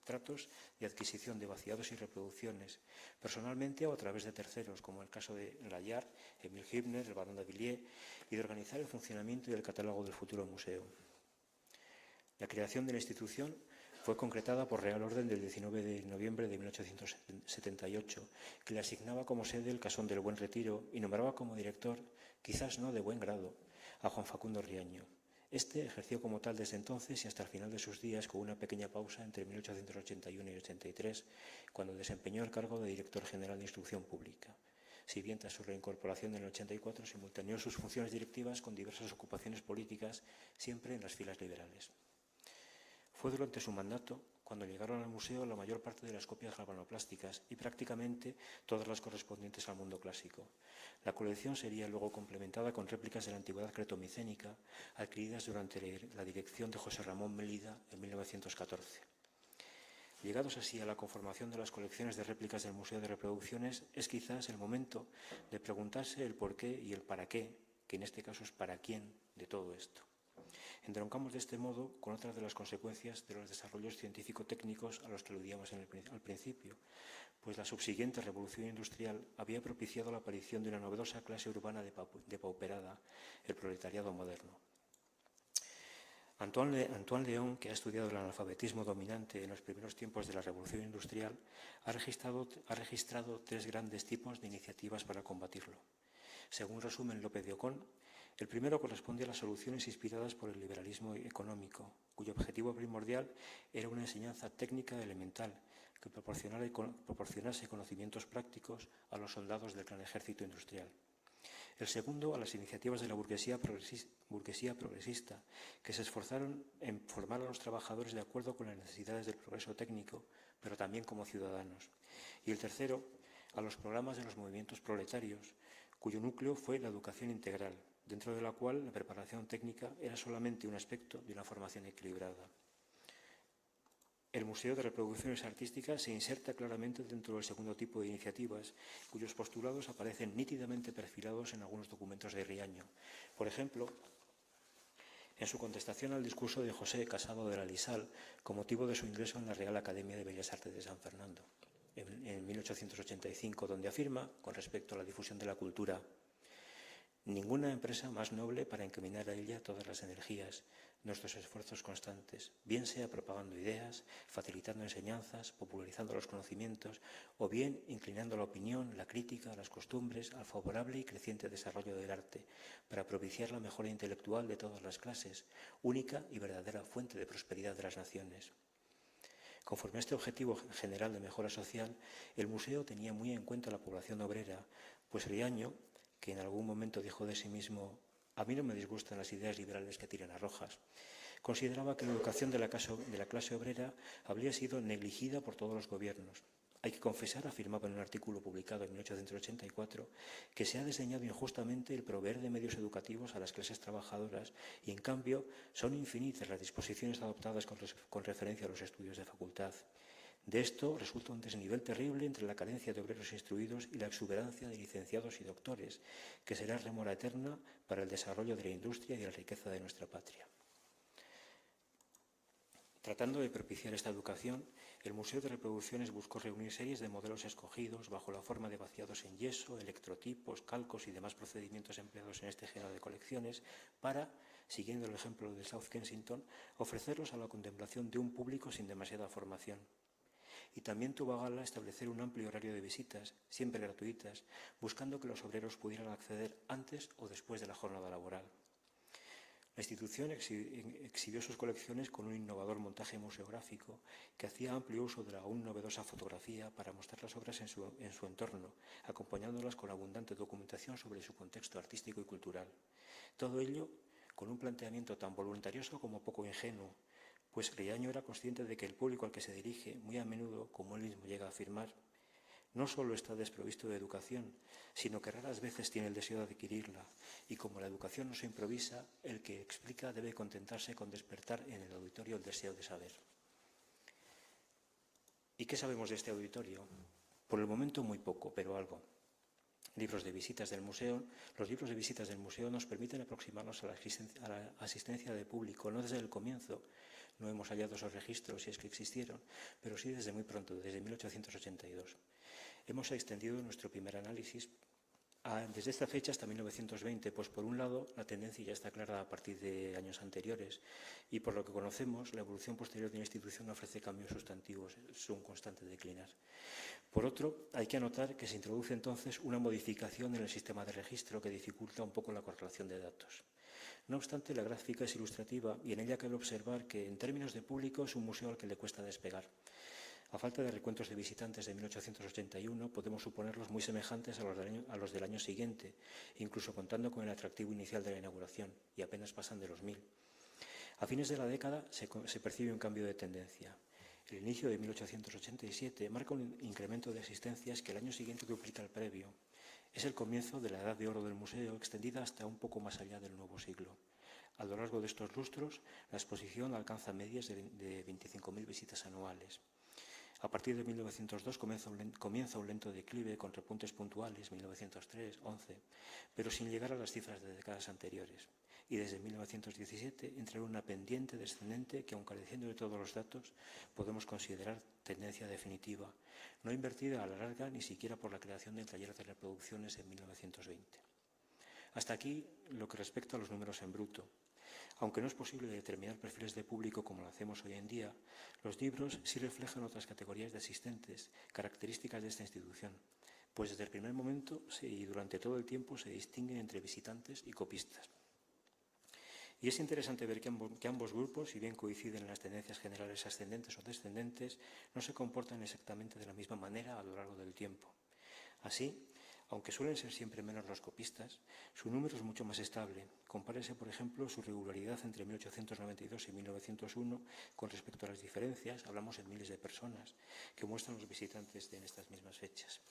tratos de adquisición de vaciados y reproducciones, personalmente o a través de terceros, como el caso de Layard, Emile Hübner, el barón de Villiers, y de organizar el funcionamiento y el catálogo del futuro museo. La creación de la institución fue concretada por Real Orden del 19 de noviembre de 1878, que le asignaba como sede el Casón del Buen Retiro y nombraba como director, quizás no de buen grado, a Juan Facundo Riaño. Este ejerció como tal desde entonces y hasta el final de sus días, con una pequeña pausa entre 1881 y 83, cuando desempeñó el cargo de director general de Instrucción Pública. Si bien tras su reincorporación en el 84 simultaneó sus funciones directivas con diversas ocupaciones políticas, siempre en las filas liberales. Fue durante su mandato cuando llegaron al museo la mayor parte de las copias galvanoplásticas y prácticamente todas las correspondientes al mundo clásico. La colección sería luego complementada con réplicas de la antigüedad cretomicénica adquiridas durante la dirección de José Ramón Melida en 1914. Llegados así a la conformación de las colecciones de réplicas del Museo de Reproducciones, es quizás el momento de preguntarse el porqué y el para qué, que en este caso es para quién, de todo esto. Entroncamos de este modo con otras de las consecuencias de los desarrollos científico-técnicos a los que aludíamos al principio, pues la subsiguiente revolución industrial había propiciado la aparición de una novedosa clase urbana depauperada, el proletariado moderno. Antoine Léon, que ha estudiado el analfabetismo dominante en los primeros tiempos de la revolución industrial, ha registrado tres grandes tipos de iniciativas para combatirlo. Según resumen López de Ocón, el primero corresponde a las soluciones inspiradas por el liberalismo económico, cuyo objetivo primordial era una enseñanza técnica elemental que proporcionase conocimientos prácticos a los soldados del gran ejército industrial. El segundo, a las iniciativas de la burguesía progresista, que se esforzaron en formar a los trabajadores de acuerdo con las necesidades del progreso técnico, pero también como ciudadanos. Y el tercero, a los programas de los movimientos proletarios, cuyo núcleo fue la educación integral, dentro de la cual la preparación técnica era solamente un aspecto de una formación equilibrada. El Museo de Reproducciones Artísticas se inserta claramente dentro del segundo tipo de iniciativas, cuyos postulados aparecen nítidamente perfilados en algunos documentos de Riaño. Por ejemplo, en su contestación al discurso de José Casado de la Lisal, con motivo de su ingreso en la Real Academia de Bellas Artes de San Fernando, en 1885, donde afirma, con respecto a la difusión de la cultura: ninguna empresa más noble para encaminar a ella todas las energías, nuestros esfuerzos constantes, bien sea propagando ideas, facilitando enseñanzas, popularizando los conocimientos, o bien inclinando la opinión, la crítica, las costumbres al favorable y creciente desarrollo del arte, para propiciar la mejora intelectual de todas las clases, única y verdadera fuente de prosperidad de las naciones. Conforme a este objetivo general de mejora social, el museo tenía muy en cuenta la población obrera, pues Riaño, que en algún momento dijo de sí mismo: «A mí no me disgustan las ideas liberales que tiran a Rojas», consideraba que la educación de la clase obrera habría sido negligida por todos los gobiernos. Hay que confesar, afirmaba en un artículo publicado en 1884, que se ha desdeñado injustamente el proveer de medios educativos a las clases trabajadoras y, en cambio, son infinitas las disposiciones adoptadas con referencia a los estudios de facultad. De esto resulta un desnivel terrible entre la carencia de obreros instruidos y la exuberancia de licenciados y doctores, que será rémora eterna para el desarrollo de la industria y de la riqueza de nuestra patria. Tratando de propiciar esta educación, el Museo de Reproducciones buscó reunir series de modelos escogidos bajo la forma de vaciados en yeso, electrotipos, calcos y demás procedimientos empleados en este género de colecciones para, siguiendo el ejemplo de South Kensington, ofrecerlos a la contemplación de un público sin demasiada formación. Y también tuvo a gala establecer un amplio horario de visitas, siempre gratuitas, buscando que los obreros pudieran acceder antes o después de la jornada laboral. La institución exhibió sus colecciones con un innovador montaje museográfico que hacía amplio uso de la aún novedosa fotografía para mostrar las obras en su entorno, acompañándolas con abundante documentación sobre su contexto artístico y cultural. Todo ello con un planteamiento tan voluntarioso como poco ingenuo, pues Riaño era consciente de que el público al que se dirige, muy a menudo, como él mismo llega a afirmar, no solo está desprovisto de educación, sino que raras veces tiene el deseo de adquirirla, y como la educación no se improvisa, el que explica debe contentarse con despertar en el auditorio el deseo de saber. ¿Y qué sabemos de este auditorio? Por el momento muy poco, pero algo. Libros de visitas del museo. Los libros de visitas del museo nos permiten aproximarnos a la asistencia de público, no desde el comienzo. No hemos hallado esos registros, si es que existieron, pero sí desde muy pronto, desde 1882. Hemos extendido nuestro primer análisis desde esta fecha hasta 1920, pues por un lado la tendencia ya está clara a partir de años anteriores y por lo que conocemos la evolución posterior de la institución ofrece cambios sustantivos, es un constante declinar. Por otro, hay que anotar que se introduce entonces una modificación en el sistema de registro que dificulta un poco la correlación de datos. No obstante, la gráfica es ilustrativa y en ella cabe observar que en términos de público es un museo al que le cuesta despegar. A falta de recuentos de visitantes de 1881, podemos suponerlos muy semejantes a los del año siguiente, incluso contando con el atractivo inicial de la inauguración, y apenas pasan de los 1000. A fines de la década se percibe un cambio de tendencia. El inicio de 1887 marca un incremento de asistencias que el año siguiente duplica el previo. Es el comienzo de la edad de oro del museo, extendida hasta un poco más allá del nuevo siglo. A lo largo de estos lustros, la exposición alcanza medias de 25.000 visitas anuales. A partir de 1902 comienza un lento declive con repuntes puntuales, 1903, 11, pero sin llegar a las cifras de décadas anteriores. Y desde 1917 entra en una pendiente descendente que, aun careciendo de todos los datos, podemos considerar tendencia definitiva, no invertida a la larga ni siquiera por la creación del taller de reproducciones en 1920. Hasta aquí lo que respecta a los números en bruto. Aunque no es posible determinar perfiles de público como lo hacemos hoy en día, los libros sí reflejan otras categorías de asistentes, características de esta institución, pues desde el primer momento y durante todo el tiempo se distinguen entre visitantes y copistas. Y es interesante ver que ambos grupos, si bien coinciden en las tendencias generales ascendentes o descendentes, no se comportan exactamente de la misma manera a lo largo del tiempo. Así, aunque suelen ser siempre menos los copistas, su número es mucho más estable. Compárese, por ejemplo, su regularidad entre 1892 y 1901 con respecto a las diferencias, hablamos en miles de personas, que muestran los visitantes en estas mismas fechas.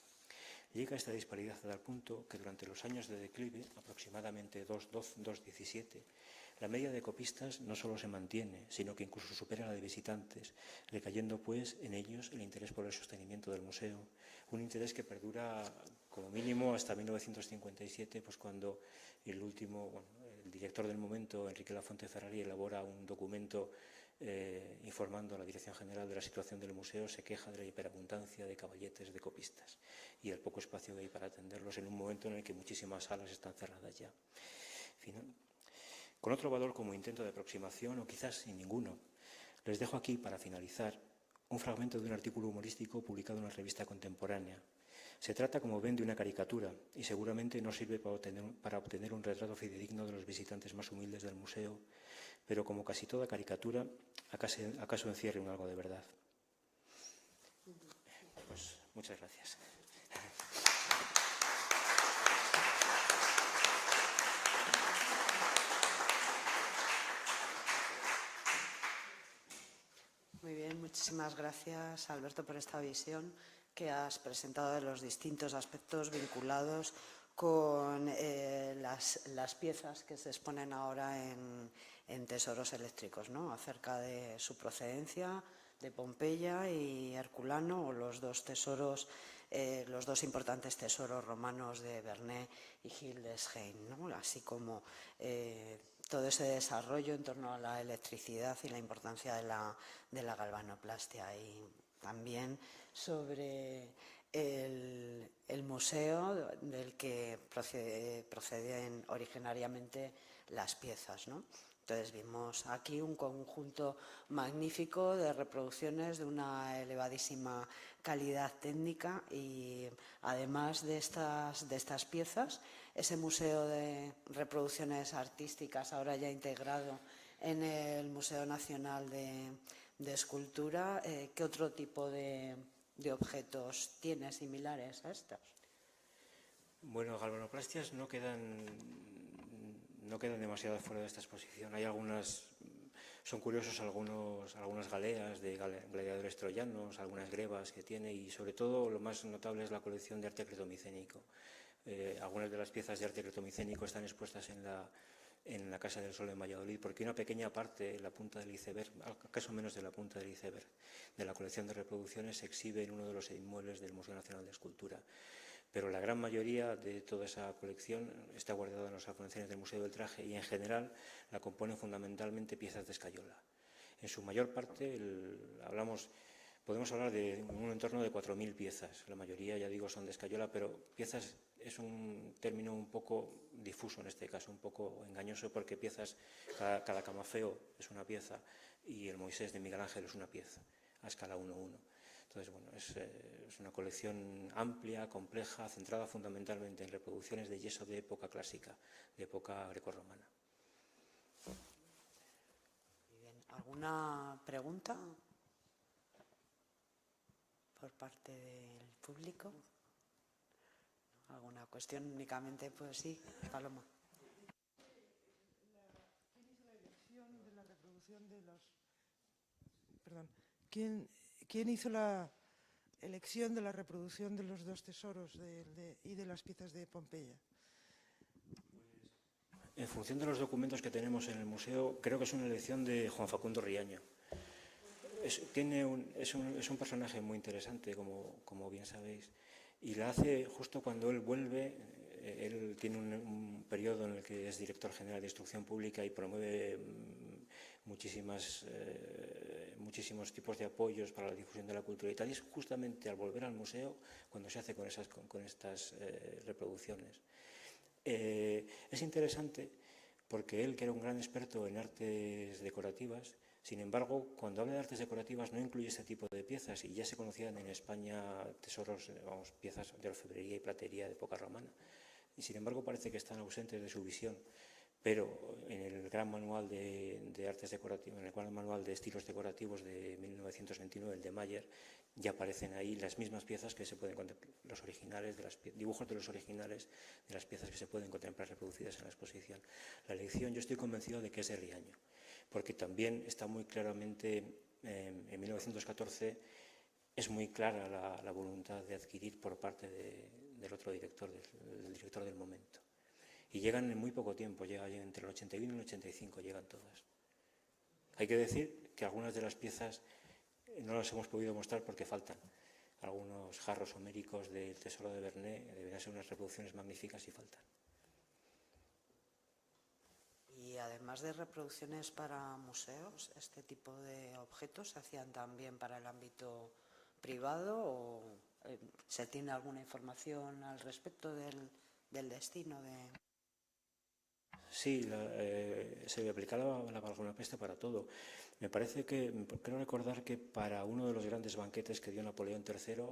Llega esta disparidad a tal punto que durante los años de declive, aproximadamente 2017, la media de copistas no solo se mantiene, sino que incluso supera la de visitantes, recayendo pues en ellos el interés por el sostenimiento del museo, un interés que perdura como mínimo hasta 1957, pues cuando el director del momento, Enrique Lafuente Ferrari, elabora un documento informando a la Dirección General de la situación del museo, se queja de la hiperabundancia de caballetes de copistas y el poco espacio que hay para atenderlos en un momento en el que muchísimas salas están cerradas ya. Con otro valor como intento de aproximación o quizás sin ninguno, les dejo aquí para finalizar un fragmento de un artículo humorístico publicado en una revista contemporánea. Se trata, como ven, de una caricatura y seguramente no sirve para obtener un retrato fidedigno de los visitantes más humildes del museo, pero como casi toda caricatura, acaso encierre un algo de verdad. Pues muchas gracias. Muy bien, muchísimas gracias, Alberto, por esta visión que has presentado de los distintos aspectos vinculados con las piezas que se exponen ahora en Tesoros Eléctricos, ¿no? Acerca de su procedencia, de Pompeya y Herculano, o los dos tesoros, los dos importantes tesoros romanos de Vernet y Hildesheim, ¿no? Así como todo ese desarrollo en torno a la electricidad y la importancia de la galvanoplastia, y también sobre el museo del que proceden originariamente las piezas, ¿no? Entonces vimos aquí un conjunto magnífico de reproducciones de una elevadísima calidad técnica y además de estas piezas, ese museo de reproducciones artísticas ahora ya integrado en el Museo Nacional de Escultura, ¿qué otro tipo de objetos tiene similares a estos? Bueno, galvanoplastias no quedan demasiado fuera de esta exposición. Hay algunas, son curiosos algunas galeas de gladiadores troyanos, algunas grebas que tiene y sobre todo lo más notable es la colección de arte cretomicénico. Algunas de las piezas de arte cretomicénico están expuestas en la Casa del Sol en Valladolid, porque una pequeña parte, la punta del iceberg, acaso menos de la punta del iceberg, de la colección de reproducciones se exhibe en uno de los inmuebles del Museo Nacional de Escultura. Pero la gran mayoría de toda esa colección está guardada en las colecciones del Museo del Traje y en general la componen fundamentalmente piezas de escayola. En su mayor parte podemos hablar de un entorno de 4.000 piezas. La mayoría, ya digo, son de escayola, pero piezas es un término un poco difuso en este caso, un poco engañoso, porque piezas, cada camafeo es una pieza y el Moisés de Miguel Ángel es una pieza, a escala 1:1. Entonces, bueno, es una colección amplia, compleja, centrada fundamentalmente en reproducciones de yeso de época clásica, de época grecorromana. Bien. ¿Alguna pregunta por parte del público? ¿Alguna cuestión? Únicamente, pues sí, Paloma. ¿Quién hizo la elección de la reproducción de los... Perdón. ¿Quién hizo la elección de la reproducción de los dos tesoros y de las piezas de Pompeya? En función de los documentos que tenemos en el museo, creo que es una elección de Juan Facundo Riaño. Es un personaje muy interesante, como bien sabéis, y la hace justo cuando él vuelve. Él tiene un periodo en el que es director general de Instrucción Pública y promueve muchísimos tipos de apoyos para la difusión de la cultura y tal. Y es justamente al volver al museo cuando se hace con estas reproducciones. Es interesante porque él, que era un gran experto en artes decorativas, sin embargo, cuando habla de artes decorativas no incluye este tipo de piezas y ya se conocían en España tesoros, piezas de orfebrería y platería de época romana. Y sin embargo parece que están ausentes de su visión, pero en el gran manual de artes decorativas, en el gran manual de estilos decorativos de 1929, el de Mayer, ya aparecen ahí las mismas piezas que se pueden contemplar, los originales, dibujos de los originales de las piezas que se pueden contemplar reproducidas en la exposición. La elección, yo estoy convencido de que es de Riaño, porque también está muy claramente, en 1914, es muy clara la voluntad de adquirir por parte del otro director, del director del momento. Y llegan en muy poco tiempo, llegan entre el 81 y el 85, llegan todas. Hay que decir que algunas de las piezas no las hemos podido mostrar porque faltan. Algunos jarros homéricos del Tesoro de Vernet deberían ser unas reproducciones magníficas y faltan. Y además de reproducciones para museos, ¿este tipo de objetos se hacían también para el ámbito privado o se tiene alguna información al respecto del destino de...? Sí, se le aplicaba la galvanoplastia para todo. Me parece que, creo recordar que para uno de los grandes banquetes que dio Napoleón III,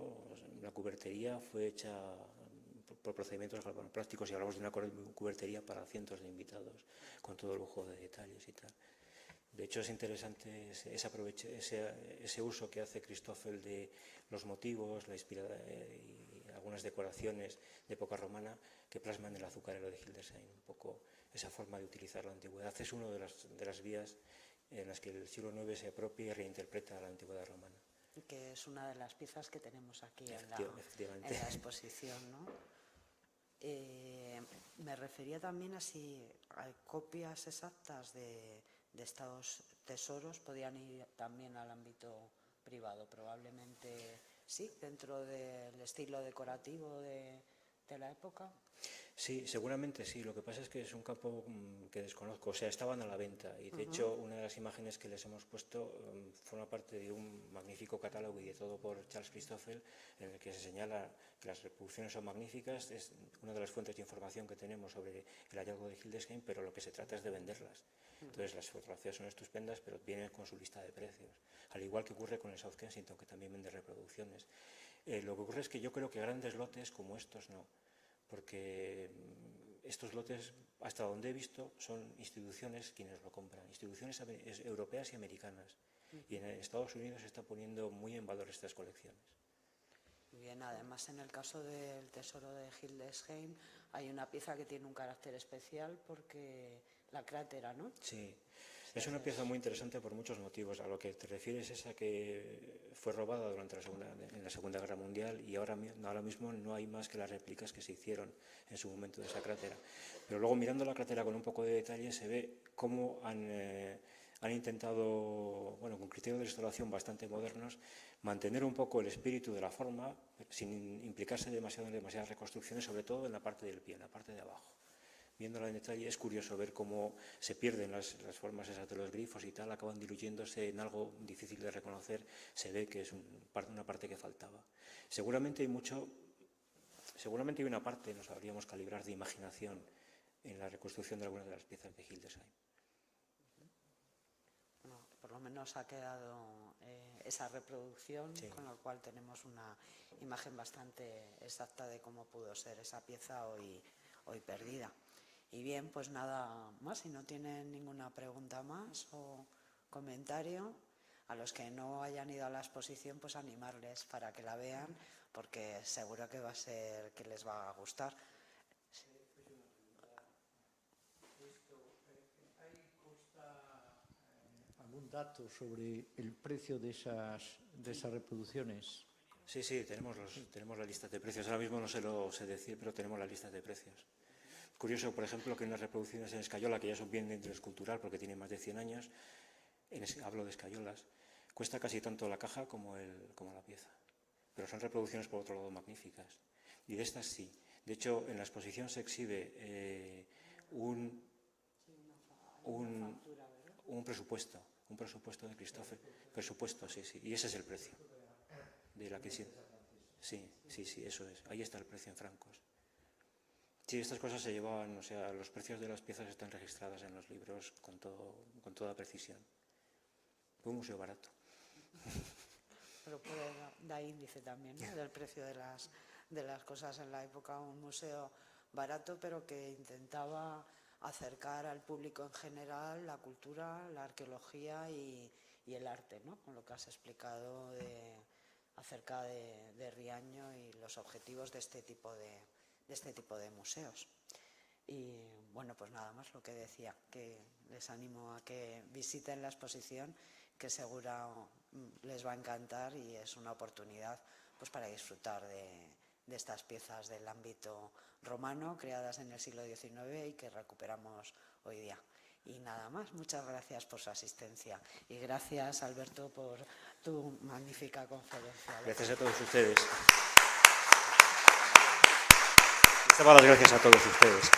la cubertería fue hecha por procedimientos galvanoplásticos y hablamos de una cubertería para cientos de invitados, con todo lujo de detalles y tal. De hecho, es interesante ese uso que hace Christoffel de los motivos, y algunas decoraciones de época romana que plasman el azucarero de Hildesheim, un poco esa forma de utilizar la antigüedad. Es una de las vías en las que el siglo IX se apropia y reinterpreta la antigüedad romana. Que es una de las piezas que tenemos aquí en la exposición, ¿no? Me refería también a si hay copias exactas de estos tesoros, podían ir también al ámbito privado, probablemente sí, dentro del estilo decorativo de la época. Sí, seguramente sí. Lo que pasa es que es un campo que desconozco. O sea, estaban a la venta y, de hecho, una de las imágenes que les hemos puesto forma parte de un magnífico catálogo editado por Charles Christoffel, en el que se señala que las reproducciones son magníficas. Es una de las fuentes de información que tenemos sobre el hallazgo de Hildesheim, pero lo que se trata es de venderlas. Entonces, las fotografías son estupendas, pero vienen con su lista de precios. Al igual que ocurre con el South Kensington, que también vende reproducciones. Lo que ocurre es que yo creo que grandes lotes como estos no. Porque estos lotes, hasta donde he visto, son instituciones quienes lo compran, instituciones europeas y americanas. Y en Estados Unidos se está poniendo muy en valor estas colecciones. Bien, además en el caso del tesoro de Hildesheim hay una pieza que tiene un carácter especial porque la crátera, ¿no? Sí. Es una pieza muy interesante por muchos motivos. A lo que te refieres es a que fue robada durante en la Segunda Guerra Mundial y ahora mismo no hay más que las réplicas que se hicieron en su momento de esa crátera. Pero luego, mirando la crátera con un poco de detalle, se ve cómo han intentado, bueno, con criterios de restauración bastante modernos, mantener un poco el espíritu de la forma sin implicarse demasiado en demasiadas reconstrucciones, sobre todo en la parte del pie, en la parte de abajo. Viéndola en detalle es curioso ver cómo se pierden las formas esas de los grifos y tal, acaban diluyéndose en algo difícil de reconocer. Se ve que es una parte que faltaba. Seguramente hay una parte, nos sabríamos calibrar, de imaginación en la reconstrucción de algunas de las piezas de Hildesheim. Bueno, por lo menos ha quedado esa reproducción, sí, con lo cual tenemos una imagen bastante exacta de cómo pudo ser esa pieza hoy perdida. Y bien, pues nada más, si no tienen ninguna pregunta más o comentario, a los que no hayan ido a la exposición, pues animarles para que la vean, porque seguro que va a ser que les va a gustar. ¿Hay algún dato sobre el precio de esas reproducciones? Sí, tenemos la lista de precios. Ahora mismo no se lo sé decir, pero tenemos la lista de precios. Curioso, por ejemplo, que en las reproducciones en escayola, que ya son bien de interés cultural porque tienen más de 100 años, hablo de escayolas, cuesta casi tanto la caja como la pieza. Pero son reproducciones, por otro lado, magníficas. Y de estas sí. De hecho, en la exposición se exhibe un presupuesto de Christoffel. Presupuesto, sí. Y ese es el precio. De la que sí, eso es. Ahí está el precio en francos. Sí, estas cosas se llevaban, o sea, los precios de las piezas están registradas en los libros con toda precisión. Fue un museo barato. Pero puede dar índice también, ¿no?, del precio de las cosas en la época. Un museo barato, pero que intentaba acercar al público en general la cultura, la arqueología y el arte, ¿no?, con lo que has explicado acerca de Riaño y los objetivos de este tipo de museos. Y bueno, pues nada más, lo que decía, que les animo a que visiten la exposición, que seguro les va a encantar y es una oportunidad pues para disfrutar de estas piezas del ámbito romano creadas en el siglo XIX y que recuperamos hoy día. Y nada más, muchas gracias por su asistencia y gracias, Alberto, por tu magnífica conferencia. Gracias a todos ustedes. Les daba las gracias a todos ustedes.